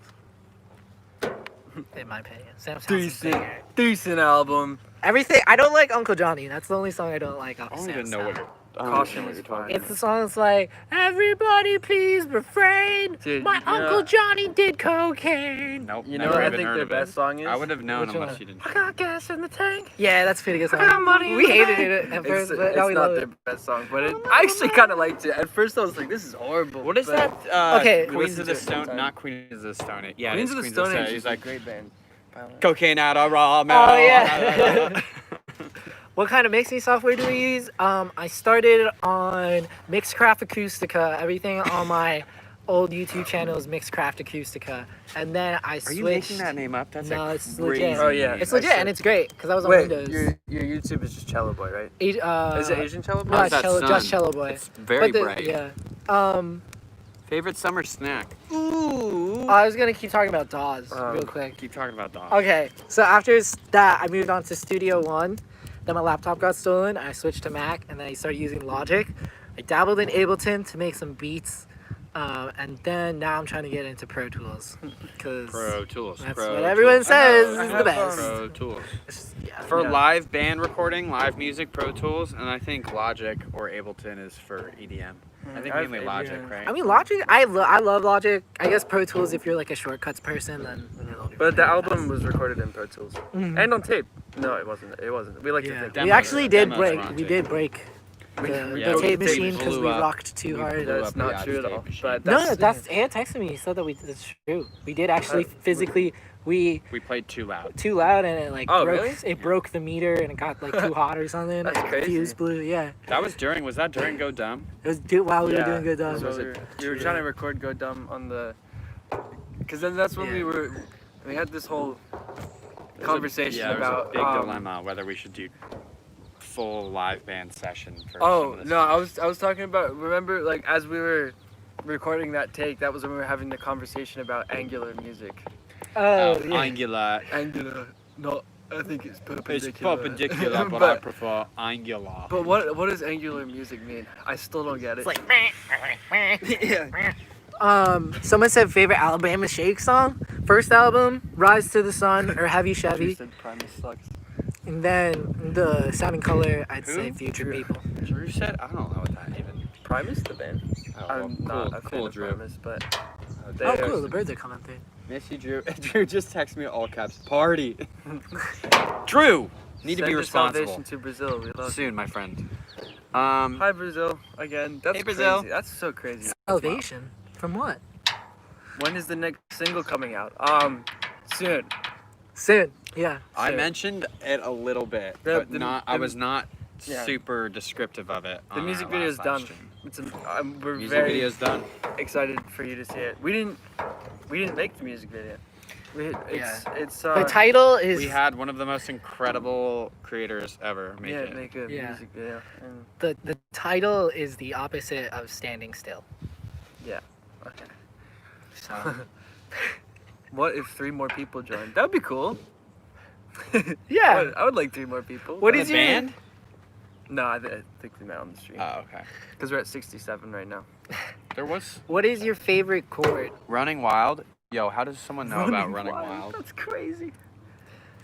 In my opinion. Sam's House is Decent, banger. decent album. Everything. I don't like Uncle Johnny. That's the only song I don't like off I of don't Sam's even know what Town. you're. Caution is fine. It's the song that's like, everybody please refrain. Dude, My you know- Uncle Johnny did cocaine. Nope. You know never what I even think heard their of it. best song is? I would have known Which unless one? you didn't. I got gas in the tank. Yeah, that's a pretty good song. I got money We in the hated bank. it at It's, first, but it's now we not love their it. best song, but I actually kind of liked it. At first, I was like, "This is horrible." What is but that? Okay. Queens of the Listen to it Stone. sometime. Not Queens of the Stone Age. Yeah, Queens it of is the Stone Age He's is a like great band. cocaine out of raw Oh, yeah. milk. What kind of mixing software do we use? I started on Mixcraft Acoustica. Everything on my old YouTube channel is Mixcraft Acoustica. And then I Are switched. you making that name up? That's No, a it's crazy legit. Oh, yeah. name. It's legit and it's great because I was on Wait, Windows. your YouTube is just Cello Boy, right? Is Is it Asian Cello Boy? No, How's it's that cello, sun? just Cello Boy. It's very But the- bright. Yeah. Favorite summer snack? Ooh. I was gonna keep talking about DAWs real quick. Keep talking about dogs. Okay, so after that, I moved on to Studio One. Then my laptop got stolen. I switched to Mac, and then I started using Logic. I dabbled in Ableton to make some beats, and then now I'm trying to get into Pro Tools because Pro Tools. that's Pro what everyone Tools. says I is have, the best. Pro Tools. It's- yeah. For Yeah. live band recording, live music, Pro Tools, and I think Logic or Ableton is for EDM. I think I have mainly Logic, ABM. right? I mean, Logic. I love Logic. I guess Pro Tools if you're like a shortcuts person, then. But the album was recorded in Pro Tools Mhm. and on tape. No, it wasn't. It wasn't. We like to Yeah, think. Demos- we actually did demos break. were on We tape. did break the, Yeah, the we tape did. machine because Blew we up. rocked too We hard. blew That's up not the true at tape all. machine. But No, that's Ant texted me. He said that it's true. We did actually physically We played too loud. too loud and it like Oh, broke. really? It broke the meter and it got like too hot or something. That's crazy. Fuse blew. Yeah, Was that during Go Dumb? it was while we were doing good. So Was we it were trying to record Go Dumb on the, because then that's when Yeah. we had this whole There's conversation there's about a big dilemma whether we should do full live band session for some Oh of the no, I was talking about, remember, like, as we were recording that take, that was when we were having the conversation about angular music. Oh, yeah. Angular. Angular, no, I think it's perpendicular. It's perpendicular, but I prefer angular. But what does angular music mean? I still don't get it. It's like. yeah. Someone said favorite Alabama Shake song. First album, Rise to the Sun or Heavy You Chevy. said Primus sucks. And then the Sounding Color, I'd Who? say Future Drew. People. Drew said, I don't know what that even. Primus, the band. Oh, I'm not a fan cool, of Drew. Primus, but they Oh, are- cool. The birds are coming through. Miss you, Drew. Drew just texted me all caps. Party. Drew, need to Send be the responsible. salvation to Brazil. We love. Soon, my friend. Hi Brazil again. That's Hey, Brazil. crazy. That's so crazy. Salvation? From what? When is the next single coming out? Soon. Soon. Yeah. I Soon. mentioned it a little bit, The- but I the- was not Yeah. super descriptive of it. The music video is done. We're Music very video's done. excited for you to see it. We didn't make the music video. It's The title is We had one of the most incredible creators ever make it. make a Yeah. music video. And, the title is the opposite of standing still. okay. So What if 3 more people joined? That'd be cool. yeah. I would like 3 more people. What The is your band? No, I think we met on the stream. Oh, okay. Because we're at 67 right now. There was What is your favorite chord? Running Wild. Yo, how does someone know about Running Wild? That's crazy.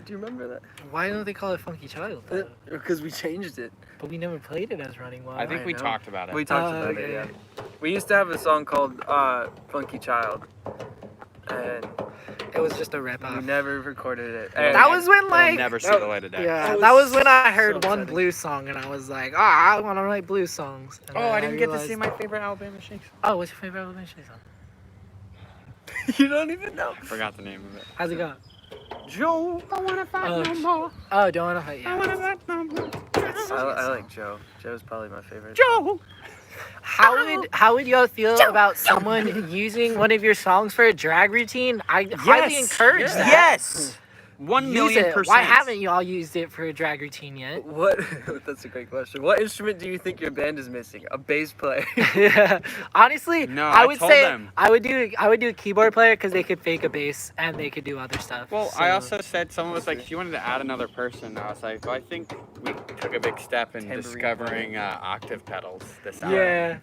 Do you remember that? Why don't they call it Funky Child? though? Because we changed it. But we never played it as Running Wild. I think I we know. talked about it. We talked Oh, about okay. it, yeah. We used to have a song called Funky Child. And It was just a rip we off. never recorded it. Well, And That was when We'll like never see that- the light of day. yeah, That that was was when I so heard one upsetting. blues song and I was like, I want to write blues songs. And Oh, then I didn't get to realized- see my favorite Alabama Shakes. Oh, what's your favorite Alabama Shakes song? you don't even know. I forgot the name of it. How's it go? Joe. I wanna fight Oh, no more. Oh, don't wanna fight. I Yeah. wanna fight no more. I like Joe. Joe's probably my favorite. Joe. How would y'all feel about someone using one of your songs for a drag routine? I highly encourage that. Yes. 1 Use million it. %. Why haven't y'all used it for a drag routine yet? What? That's a great question. What instrument do you think your band is missing? A bass player. Honestly, No, I I would told say them. I would do a keyboard player because they could fake a bass and they could do other stuff. Well, I So- also said someone was like, if you wanted to add another person, I was like, well, I think we took a big step in Tambourine discovering octave pedals this album. yeah.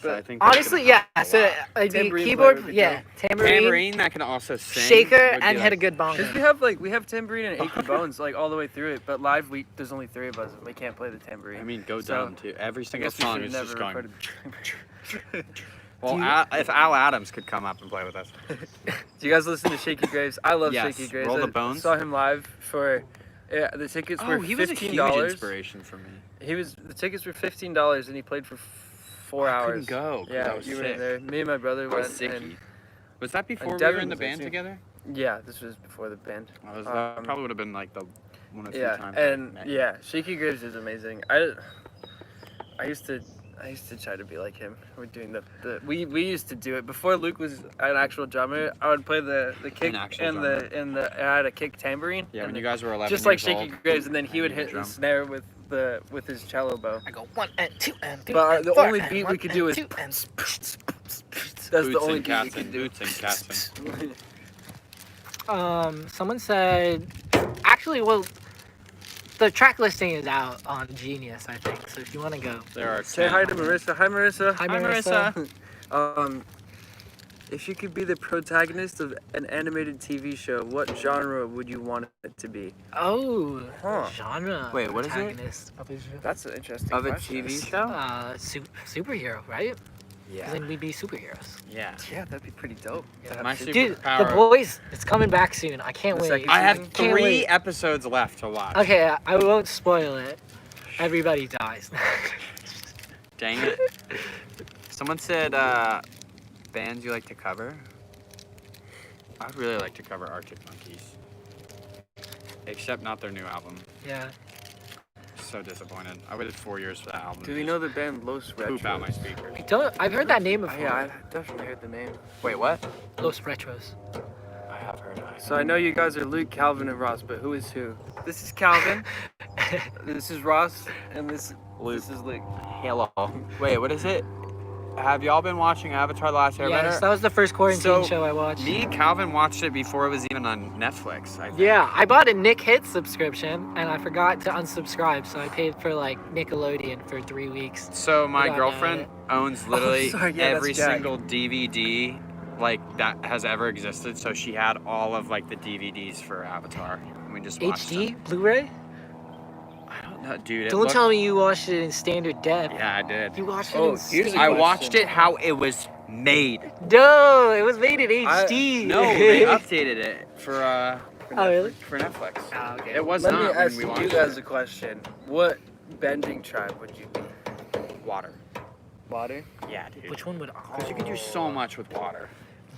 So I think that's Honestly, gonna yeah. help a So lot. the Tambourine player keyboard, would be yeah, dope. Tambourine that can also sing. shaker, would be and had a like- good bongo. Because we have tambourine and aching bones like all the way through it, but live there's only 3 of us and we can't play the tambourine. I mean, go So, dumb too. Every I single guess we song should is have just never going. recorded. Well, Do you- if Al Adams could come up and play with us. Do you guys listen to Shaky Graves? I love Yes. Shaky Graves. Roll the I Bones. saw him live for the tickets were Oh, he was a huge $15. inspiration for me. The tickets were $15 and he played for 4 I hours. couldn't go 'cause Yeah, I was you sick. were there. Me and my brother I went. was sicky. And, Was that before we were Devin in the was there band too. together? yeah, this was before the band. That probably would have been like the one or two Yeah, times. I and met you. yeah, Shaky Graves is amazing. I used to try to be like him. We're doing we used to do it before Luke was an actual drummer. I would play the kick actual and the I had a kick tambourine. Yeah, and when the- you guys were 11 just like years Shaky old, Graves, and then he I would knew the hit the drum. snare with his cello bow. I go 1 and 2 and 3. But and the 4 only and beat we 1 could and do is 2 and that's the Boots only and beat we Katzen, could do. Boots and Katzen. Someone said, actually, well, the track listing is out on Genius, I think. So if you want to go, There are Say hi to Marissa. Hi Marissa. Hi, Marissa. If you could be the protagonist of an animated TV show, what genre would you want it to be? Oh, Huh. genre. Wait, what is it? protagonist of a show. That's an interesting Of a question. TV show? Superhero, right? 'Cause Yeah. then we'd be superheroes. Yeah. Yeah, that'd be pretty dope. Yeah. My Dude, superpower. the boys, it's coming back soon. I can't The wait. second I have Can't 3 wait. episodes left to watch. Okay, I won't spoil it. Everybody dies. Dang it. Someone said bands you like to cover. I'd really like to cover Arctic Monkeys. Except not their new album. Yeah. So disappointed. I waited 4 years for that album. Do we know the band Los Retros? Poop out my speakers. I've heard that name before. Yeah, I've definitely heard the name. Wait, what? Los Retros. I have heard. So I know you guys are Luke, Calvin, and Ross, but who is who? This is Calvin. This is Ross, and this is Luke. Hello. Wait, what is it? Have y'all been watching Avatar: The Last Airbender? Yes, that was the first quarantine So, show I watched. Me and Calvin watched it before it was even on Netflix. I think. Yeah, I bought a Nick Hit subscription and I forgot to unsubscribe, so I paid for like Nickelodeon for 3 weeks. So my Forgot girlfriend about owns literally sorry, yeah, every that's Jack. single DVD like that has ever existed. So she had all of like the DVDs for Avatar, and we just watched HD, them. Blu-ray? I don't know, dude. Don't tell me you watched it in standard depth. Yeah, I did. You watched it Oh, in here's a standard. I question. watched it how it was made. No, it was made in HD. No, they updated it for Oh, really? for Netflix. Oh, okay. It was Let me not when ask we you watched guys it. a question. What bending tribe would you be? Water. Water? Yeah, dude. Which one would? Because you can do so much with water.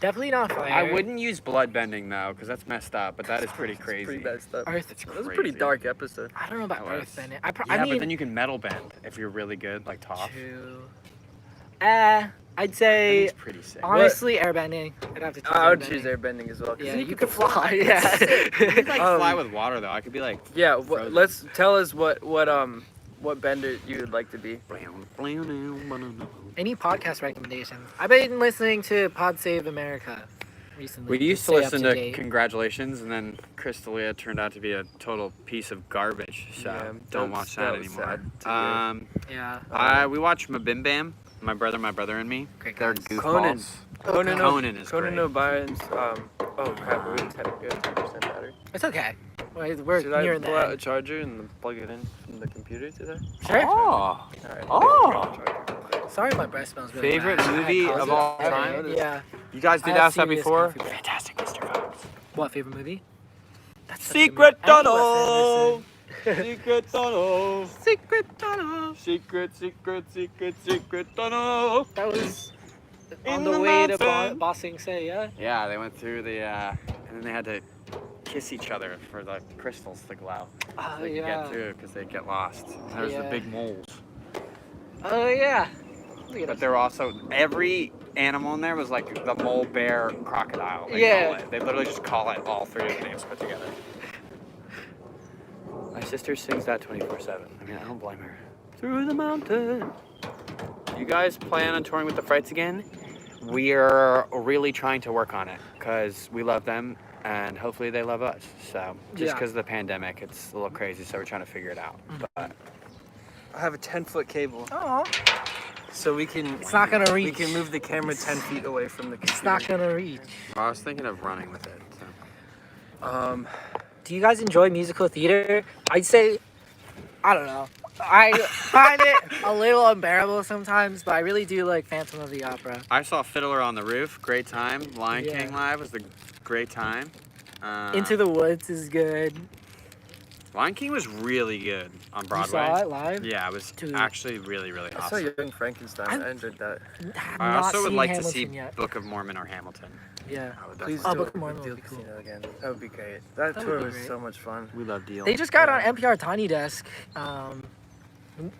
Definitely not fire. I wouldn't use blood bending though, because that's messed up. But that is pretty crazy. Pretty bad stuff. Earth. It's That was a pretty crazy. dark episode. I don't know about That earth was- bending. Yeah, I mean, but then you can metal bend if you're really good, like Toph. true. I'd I think say it's pretty sick. honestly airbending. I'd have to choose I would airbending. choose airbending as well. 'cause Yeah, then you could fly. You Yeah. like Um, fly with water though. I could be like. Yeah, Frozen. let's tell us what bender you would like to be. Any podcast recommendations? I've been listening to Pod Save America recently. We used to stay up listen to date. Congratulations, and then Crystalia turned out to be a total piece of garbage. So Yeah, don't that watch was that sad anymore. to hear. Yeah. We watch Mabim Bam. My brother, and me. Great They're guys. goofballs. Conan is Conan great. O'Brien's. Oh crap! We just had a good 10% battery. It's okay. We're Should I near the pull out a end. charger and plug it in from the computer today? Sure. Oh. All right. Oh. Sorry, my breath smells really Favorite bad. I movie of apologize. all I time? noticed. Yeah. You guys did I have ask that serious before. coffee break. Fantastic Mr. Fox. What favorite movie? That's such a Secret good movie. tunnel. And Wes Secret tunnel. Anderson. Secret tunnel. Secret tunnel. That was In on the the way to mountain. Ba Sing Se, yeah? Yeah, they went through the, and then they had to kiss each other for the crystals to glow. Oh, They could yeah. get through because they'd get lost. There's the Yeah. big moles. Oh, yeah. Look at But us. there were also, every animal in there was like the mole, bear, crocodile. They Yeah. call it. They literally just call it all three of the names put together. My sister sings that 24/7. I mean, I don't blame her. Through the mountain. You guys plan on touring with the Frights again? We're really trying to work on it because we love them and hopefully they love us. So just Yeah. because of the pandemic, it's a little crazy. So we're trying to figure it out. But I have a 10-foot cable, Oh, so we can. it's not gonna We reach. can move the camera 10 feet away from the computer. It's not gonna reach. I was thinking of running with it. So. Do you guys enjoy musical theater? I'd say, I don't know. I find it a little unbearable sometimes, but I really do like Phantom of the Opera. I saw Fiddler on the Roof, great time. Lion Yeah. King Live was a great time. Into the Woods is good. Lion King was really good on You Broadway. saw it live? Yeah, it was Dude. actually really, really I saw awesome. Young Frankenstein. I enjoyed that. Have I not also would seen like Hamilton to see yet. Book of Mormon or Hamilton. Yeah. I would Please definitely- Oh, do Book of Mormon do would be cool. Casino again. That would be great. That That tour would be was great. so much fun. We love Deal. They just got on NPR Tiny Desk.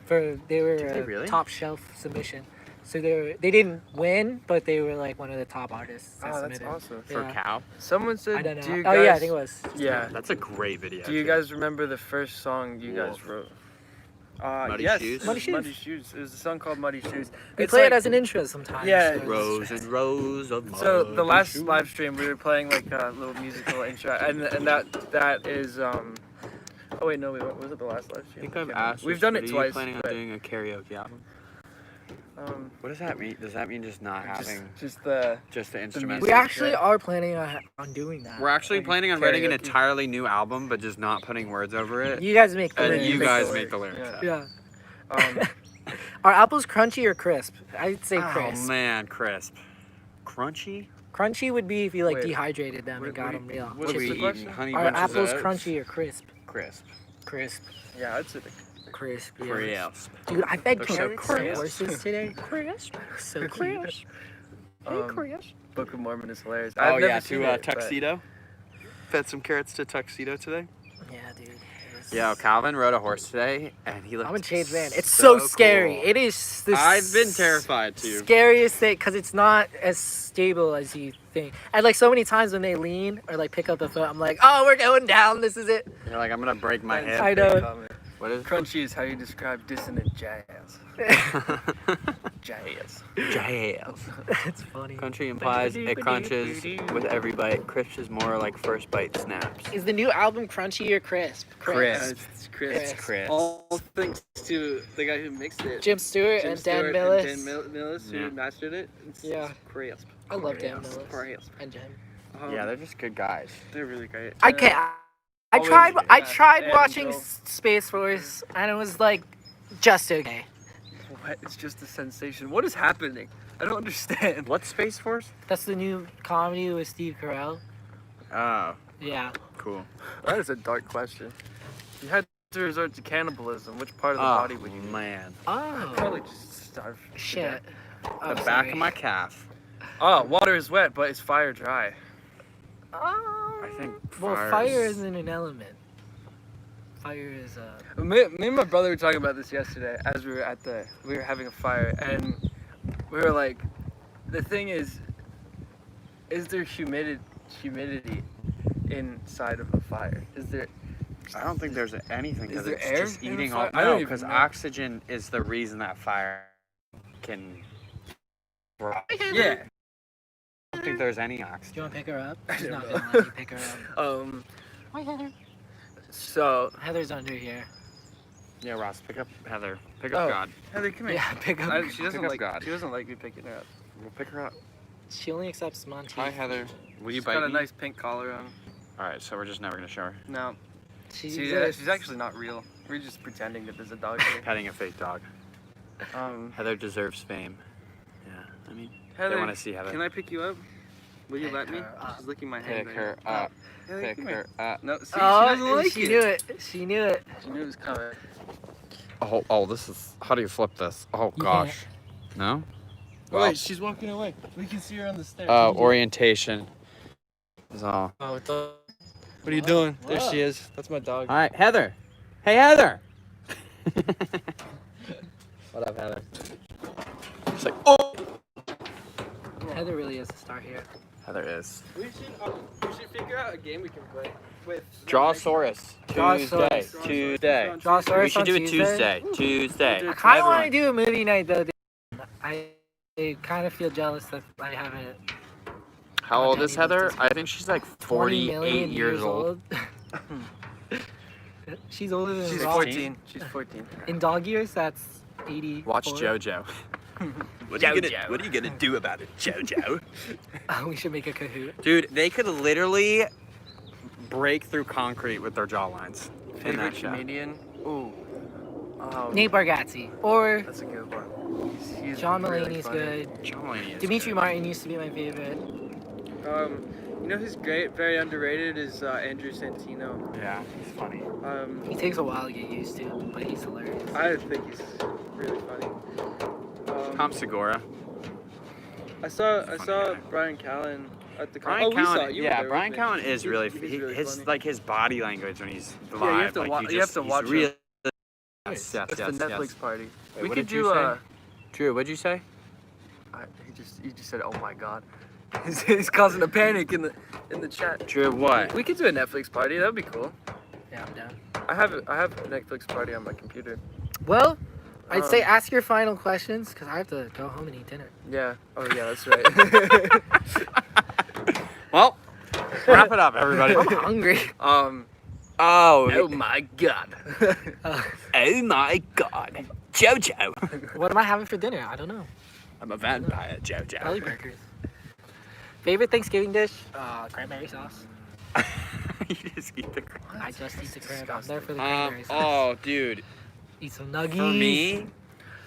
They were Did they a really? top shelf submission. So they didn't win, but they were like one of the top artists. that Oh, that's submitted. awesome. For Yeah. Cow. Someone said, I don't know. do you Oh guys... yeah, I think it was. Yeah. That's a great video. Do you too. guys remember the first song you guys Wolf. wrote? Muddy yes. Shoes? Muddy Shoes. Muddy Shoes. It was a song called Muddy Shoes. We It's play like- it as an intro sometimes. Yeah. so- Rows and rows of So the muddy last shoes. live stream we were playing like a little musical intro, and that is Oh wait, no, was it the last live I stream? think I've Can't asked. remember. We've done it are twice. You planning on but, doing a karaoke album? What does that mean? Does that mean just not having just the just the music. instruments? We actually are planning on doing that. We're actually like planning on writing an karaoke. entirely new album, but just not putting words over it. You guys make the And lyrics. you guys the make the lyrics, lyrics. yeah. up. Yeah. um, Are apples crunchy or crisp? I'd say Oh crisp. man, crisp, crunchy. Crunchy would be if you like Wait. dehydrated them What- and got what them do you- real. what What are was we the eating? question? Honey Are bunches apples of oats? crunchy or crisp? Crisp. Crisp. yeah, I'd say the Crisp. Yeah. Crisp. Dude, I fed They're so carrots to crisp. horses today. Crisp. So crisp. Hey, um, crisp. Book of Mormon is hilarious. Oh I've never yeah, seen to it, but- Tuxedo. Fed some carrots to Tuxedo today. Yeah, dude. Yeah, Calvin rode a horse today, and he looked. I'm a changed man. It's so scary. cool. It is the I've been terrified too. scariest thing because it's not as stable as you think. And like so many times when they lean or like pick up the foot, I'm like, oh, we're going down. This is it. You're like, I'm gonna break my That's hip. I a great know. comment. What is Crunchy is how you describe dissonant jazz. Jazz. Jazz. It's funny. Country implies it crunches with every bite. Crisp is more like first bite snaps. Is the new album crunchy or crisp? Crisp. It's Chris. It's crisp. All thanks to the guy who mixed it. Jim Stewart Jim and Dan Stewart Millis. And Dan Millis Yeah. who mastered it. It's Yeah. crisp. I love Dan Crisp. Millis Crisp. and Jim. Yeah, they're just good guys. they're really great. I can't. I always- tried. I yeah, tried and watching Bill. Space Force, and it was like just okay. What? It's just a sensation. What is happening? I don't understand. What's Space Force? That's the new comedy with Steve Carell. Oh, Yeah. cool. That is a dark question. You had to resort to cannibalism. Which part of the Oh body would you eat? man, Oh. Probably just starve. to Shit. death. Oh, the back sorry. of my calf. Oh, water is wet, but is fire dry? I think. Well, fire's- fire isn't an element. Fire is Me and my brother were talking about this yesterday as we were having a fire, and we were like, the thing is there humidity inside of a fire? Is there? I don't think there's anything Is because there it's air just in a eating fire? all. I don't No, even because know. oxygen is the reason that fire can. I Yeah. don't think there's any Do oxygen. you want to pick her up? I She's don't not know. gonna let you pick her up. Hi, Heather. So Heather's under here. Yeah, Ross, pick up Heather. Pick up Oh. God. Heather, come here. Yeah, pick up. She doesn't Pick up like. God. She doesn't like me picking her up. We'll pick her up. She only accepts Monty. Hi, Heather. Will you She's bite got a me? nice pink collar on. All right, so we're just never gonna show her. No, She's she's actually not real. We're just pretending that there's a dog here. Petting a fake dog. Heather deserves fame. Yeah, I mean, Heather, they want to see Heather. can I pick you up? Will you Pick let me? her up. She's licking my hand. Pick right her now. up. Heather, Pick come here. her up. No, see, Oh, she doesn't like she it. knew it. She knew it. She knew it was coming. Oh, this is. How do you flip this? Oh gosh. No. Oh, Well, wait, she's walking away. We can see her on the stairs. orientation. Is all. Oh, it's all... What are you doing? There Whoa. she is. That's my dog. All right, Heather. Hey, Heather. What up, Heather? She's like, oh. Heather really is the star here. Heather is. We should figure out a game we can play with. Drawsaurus. Drawsaurus. Tuesday. Drawsaurus We should on do it Tuesday? Tuesday. I kind of want to Everyone. do a movie night though. I kind of feel jealous that I haven't. How old is Danny Heather? looked I think she's like 20 48 million years old. She's older than She's Ross. 14. She's 14. In dog years, that's 80. Watch JoJo. What are you gonna do about it, JoJo? We should make a Kahoot. Dude, they could literally break through concrete with their jawlines in Favorite that show. comedian? Ooh. Nate Bargatze. Or That's a good one. He's John really Mulaney's funny. good. John Mulaney is Dimitri good. Martin used to be my favorite. You know who's great, very underrated, is Andrew Santino. Yeah, he's funny. He takes a while to get used to, but he's hilarious. I think he's really funny. Tom Segura. I saw Funny saw guy. Brian Callen at the Brian we saw Callen, it. You were yeah, there Brian with me. Callen is really, He's really his funny. like his body language when he's live. Yeah, you have to like, wa- you have to he's watch it. really, Yes, It's the Netflix party. Wait, We what could did you do say? Drew, what'd you say? he just said, "Oh my God," he's causing a panic in the chat. Drew, what? We could do a Netflix party. That'd be cool. Yeah, I'm down. I have a Netflix party on my computer. Well, I'd say Um, ask your final questions because I have to go home and eat dinner. Yeah. Oh yeah, that's right. Well, wrap it up, everybody. I'm hungry. Oh Oh my God. my God, JoJo. What am I having for dinner? I don't know. I'm a vampire, Belly JoJo. burgers. Favorite Thanksgiving dish? Cranberry sauce. You just eat the. I just eat the cranberry. I'm disgusting. there for the cranberry sauce. Oh, dude. Eat some nuggies. For me,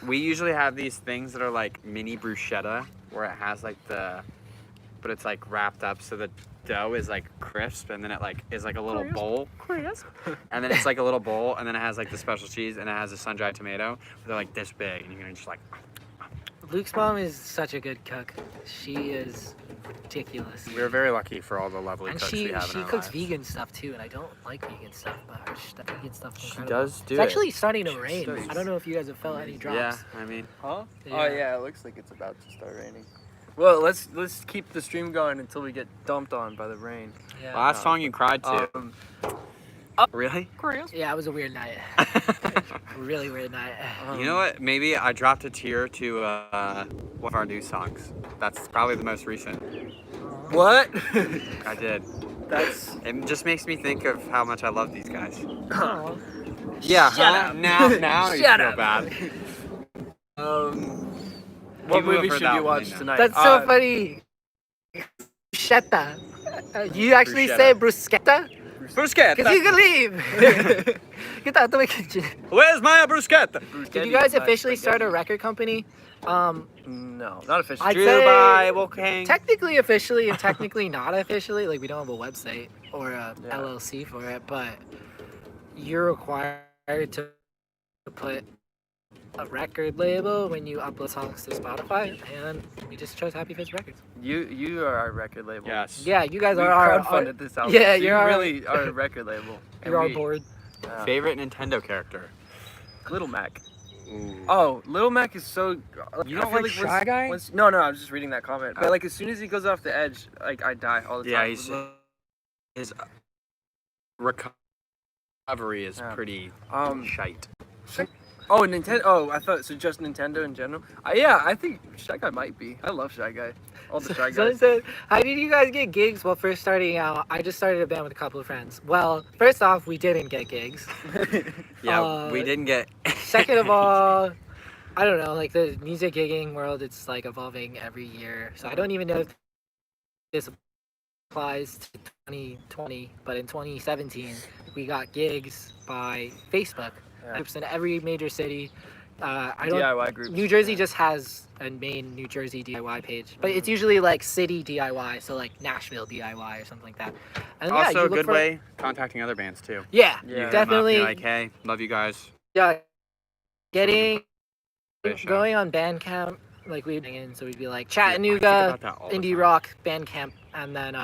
we usually have these things that are like mini bruschetta, where it has like but it's like wrapped up so the dough is like crisp, and then it like is like a little bowl, and then it's like a little bowl, and then it has like the special cheese, and it has a sun-dried tomato. They're like this big, and you can just like. Luke's mom is such a good cook. She is ridiculous. We're very lucky for all the lovely And cooks she we have in she our cooks lives. vegan stuff too, and I don't like vegan stuff, but her vegan stuff is She incredible. does do It's it. actually starting to She rain. does. I don't know if you guys have felt any drops. Yeah, I mean, Huh? Yeah. Oh yeah, it looks like it's about to start raining. Well, let's keep the stream going until we get dumped on by the rain. Yeah. last song you cried to. Really? Yeah, it was a weird night. Really weird night. You know what? Maybe I dropped a tear to one of our new songs. That's probably the most recent. What? I did. That's It just makes me think of how much I love these guys. Aw. Yeah. Shut huh? up. Now you Shut feel up. bad. what People movie have heard should that you one, watch they know. tonight? That's so funny. Bruschetta. You actually say bruschetta? Bruschetta. Because you can leave. Get out of the kitchen. Where's my bruschetta? Did you guys officially start a record company? No, not officially. I'd Drew say by Wolfgang. technically officially and technically not officially. Like we don't have a website or a Yeah. LLC for it, but you're required to put a record label when you upload songs to Spotify, and we just chose Happy Fist Records. You are our record label. Yes. Yeah, you guys We are our crowdfunded this album. yeah, so you're our- really are a record label. And you're our we- board. Favorite Nintendo character? Little Mac. Ooh. Oh, Little Mac is so. You I don't feel like Shy Guy? No, I was just reading that comment. But Oh. like as soon as he goes off the edge, like I die all the Yeah, time. his recovery is Yeah. pretty shite. Oh, Nintendo. Oh, I thought so. Just Nintendo in general. Yeah, I think Shy Guy might be. I love Shy Guy. All the Shy Someone Guys. said, how did you guys get gigs? Well, first starting out, I just started a band with a couple of friends. Well, first off, we didn't get gigs. Yeah, we didn't get. Second of all, I don't know, like the music gigging world, it's like evolving every year. So I don't even know if this applies to 2020, but in 2017, we got gigs by Facebook. Yeah. It's in every major city. I don't. DIY groups. New Jersey yeah. just has a main New Jersey DIY page, but it's usually like city DIY, so like Nashville DIY or something like that. And yeah, Also, you a look good for- way contacting other bands too. Yeah, Yeah. You hit 'em up, definitely. you're like, hey, love you guys. Yeah, getting Play a show. going on Bandcamp, like we'd in, so we'd be like Dude, I think Chattanooga about that all the indie time. rock Bandcamp, and then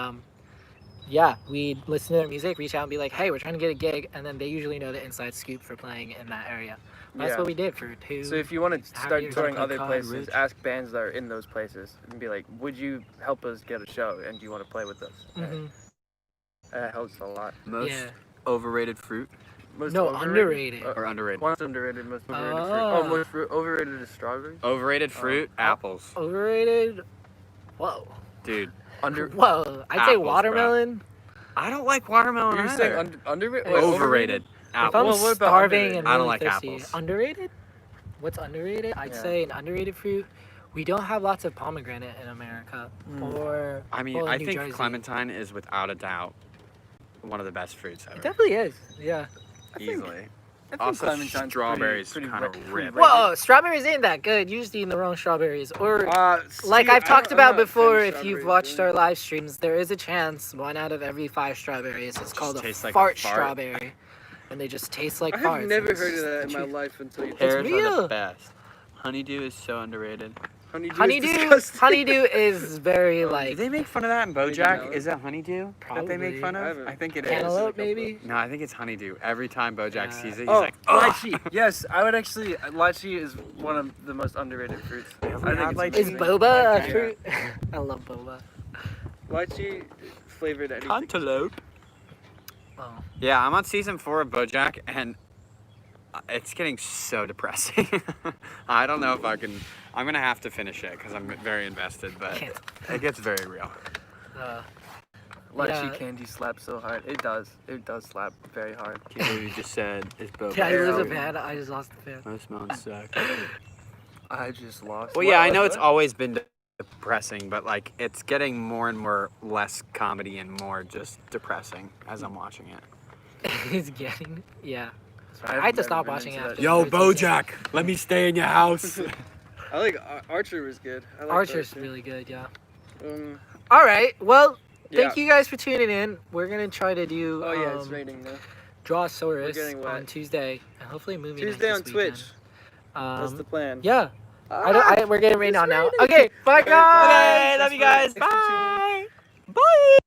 yeah, we'd listen to their music, reach out and be like, hey, we're trying to get a gig, and then they usually know the inside scoop for playing in that area. That's Yeah. what we did for 2. So if you want to start years. touring Like other Cotton places, Ridge. ask bands that are in those places and be like, "Would you help us get a show? And do you want to play with us?" Mhm. That helps a lot. Most Yeah. overrated fruit Most No, underrated. or underrated? Most underrated, most overrated fruit. Oh. Oh, most overrated is strawberries. Overrated fruit, apples. Overrated. Whoa. Dude, Whoa. I'd say Apples, bro. watermelon. I don't like watermelon You're either. saying underrated? Wait, Overrated. If I'm Apples. Well, what about starving underrated? and I really don't like thirsty, apples. underrated? What's underrated? I'd Yeah. say an underrated fruit. We don't have lots of pomegranate in America, or I mean, well, in I New think Jersey. clementine is without a doubt one of the best fruits It ever. definitely is. Yeah. Easily. I think Also, clementine's strawberries pretty kinda pretty rip. regular. Whoa, strawberries ain't that good. You're just eating the wrong strawberries. Or like see, I've talked I'm about not a fan before, of if you've strawberries, watched really. our live streams, there is a chance 1 out of every 5 strawberries is called a tastes like a fart fart. strawberry, and they just taste like I farts. have never and heard it's of that in just my the life until you. Pears are the real. best. Honeydew is so underrated. Honeydew. is Honeydew, disgusting. honeydew is very Do like they make fun of that in Honeydew BoJack? melon? Is it honeydew that they make Probably. fun I of? haven't- I think it is. cantaloupe, maybe. No, I think it's honeydew. Every time BoJack Yeah. sees it, he's Oh, like, "Ugh." lychee. Yes, I would actually. Lychee is one of the most underrated fruits. Have I we think had it's lychee? Is amazing. boba a Yeah. fruit? I love boba. Lychee flavored anything. Cantaloupe. Oh. Yeah, I'm on season 4 of BoJack, and it's getting so depressing. I don't know if I can. I'm gonna have to finish it because I'm very invested, but Can't. it gets very real. Lychee Yeah. candy slaps so hard. It does. It does slap very hard. Can't believe you just said it's boba. Yeah, he was a Yeah. fan. I just lost the fan. Most melons suck. I just lost. Well, yeah, I know What? it's always been depressing, but like it's getting more and more less comedy and more just depressing as I'm watching it. He's getting yeah. I've I had to never stop been watching into after. that. Yo, the third season. BoJack, let me stay in your house. I like Archer was good. I liked Archer's Archer. really good, yeah. Um, All right, well, yeah. thank you guys for tuning in. We're gonna try to do Oh yeah, it's raining now. Drawasaurus getting wet. on Tuesday, and hopefully movie night Tuesday this on weekend. Twitch. That's the plan. Yeah, we're getting rain it's on now. raining. Okay, bye Okay, guys. bye. Love you guys. Thanks for tuning in. Bye. Bye.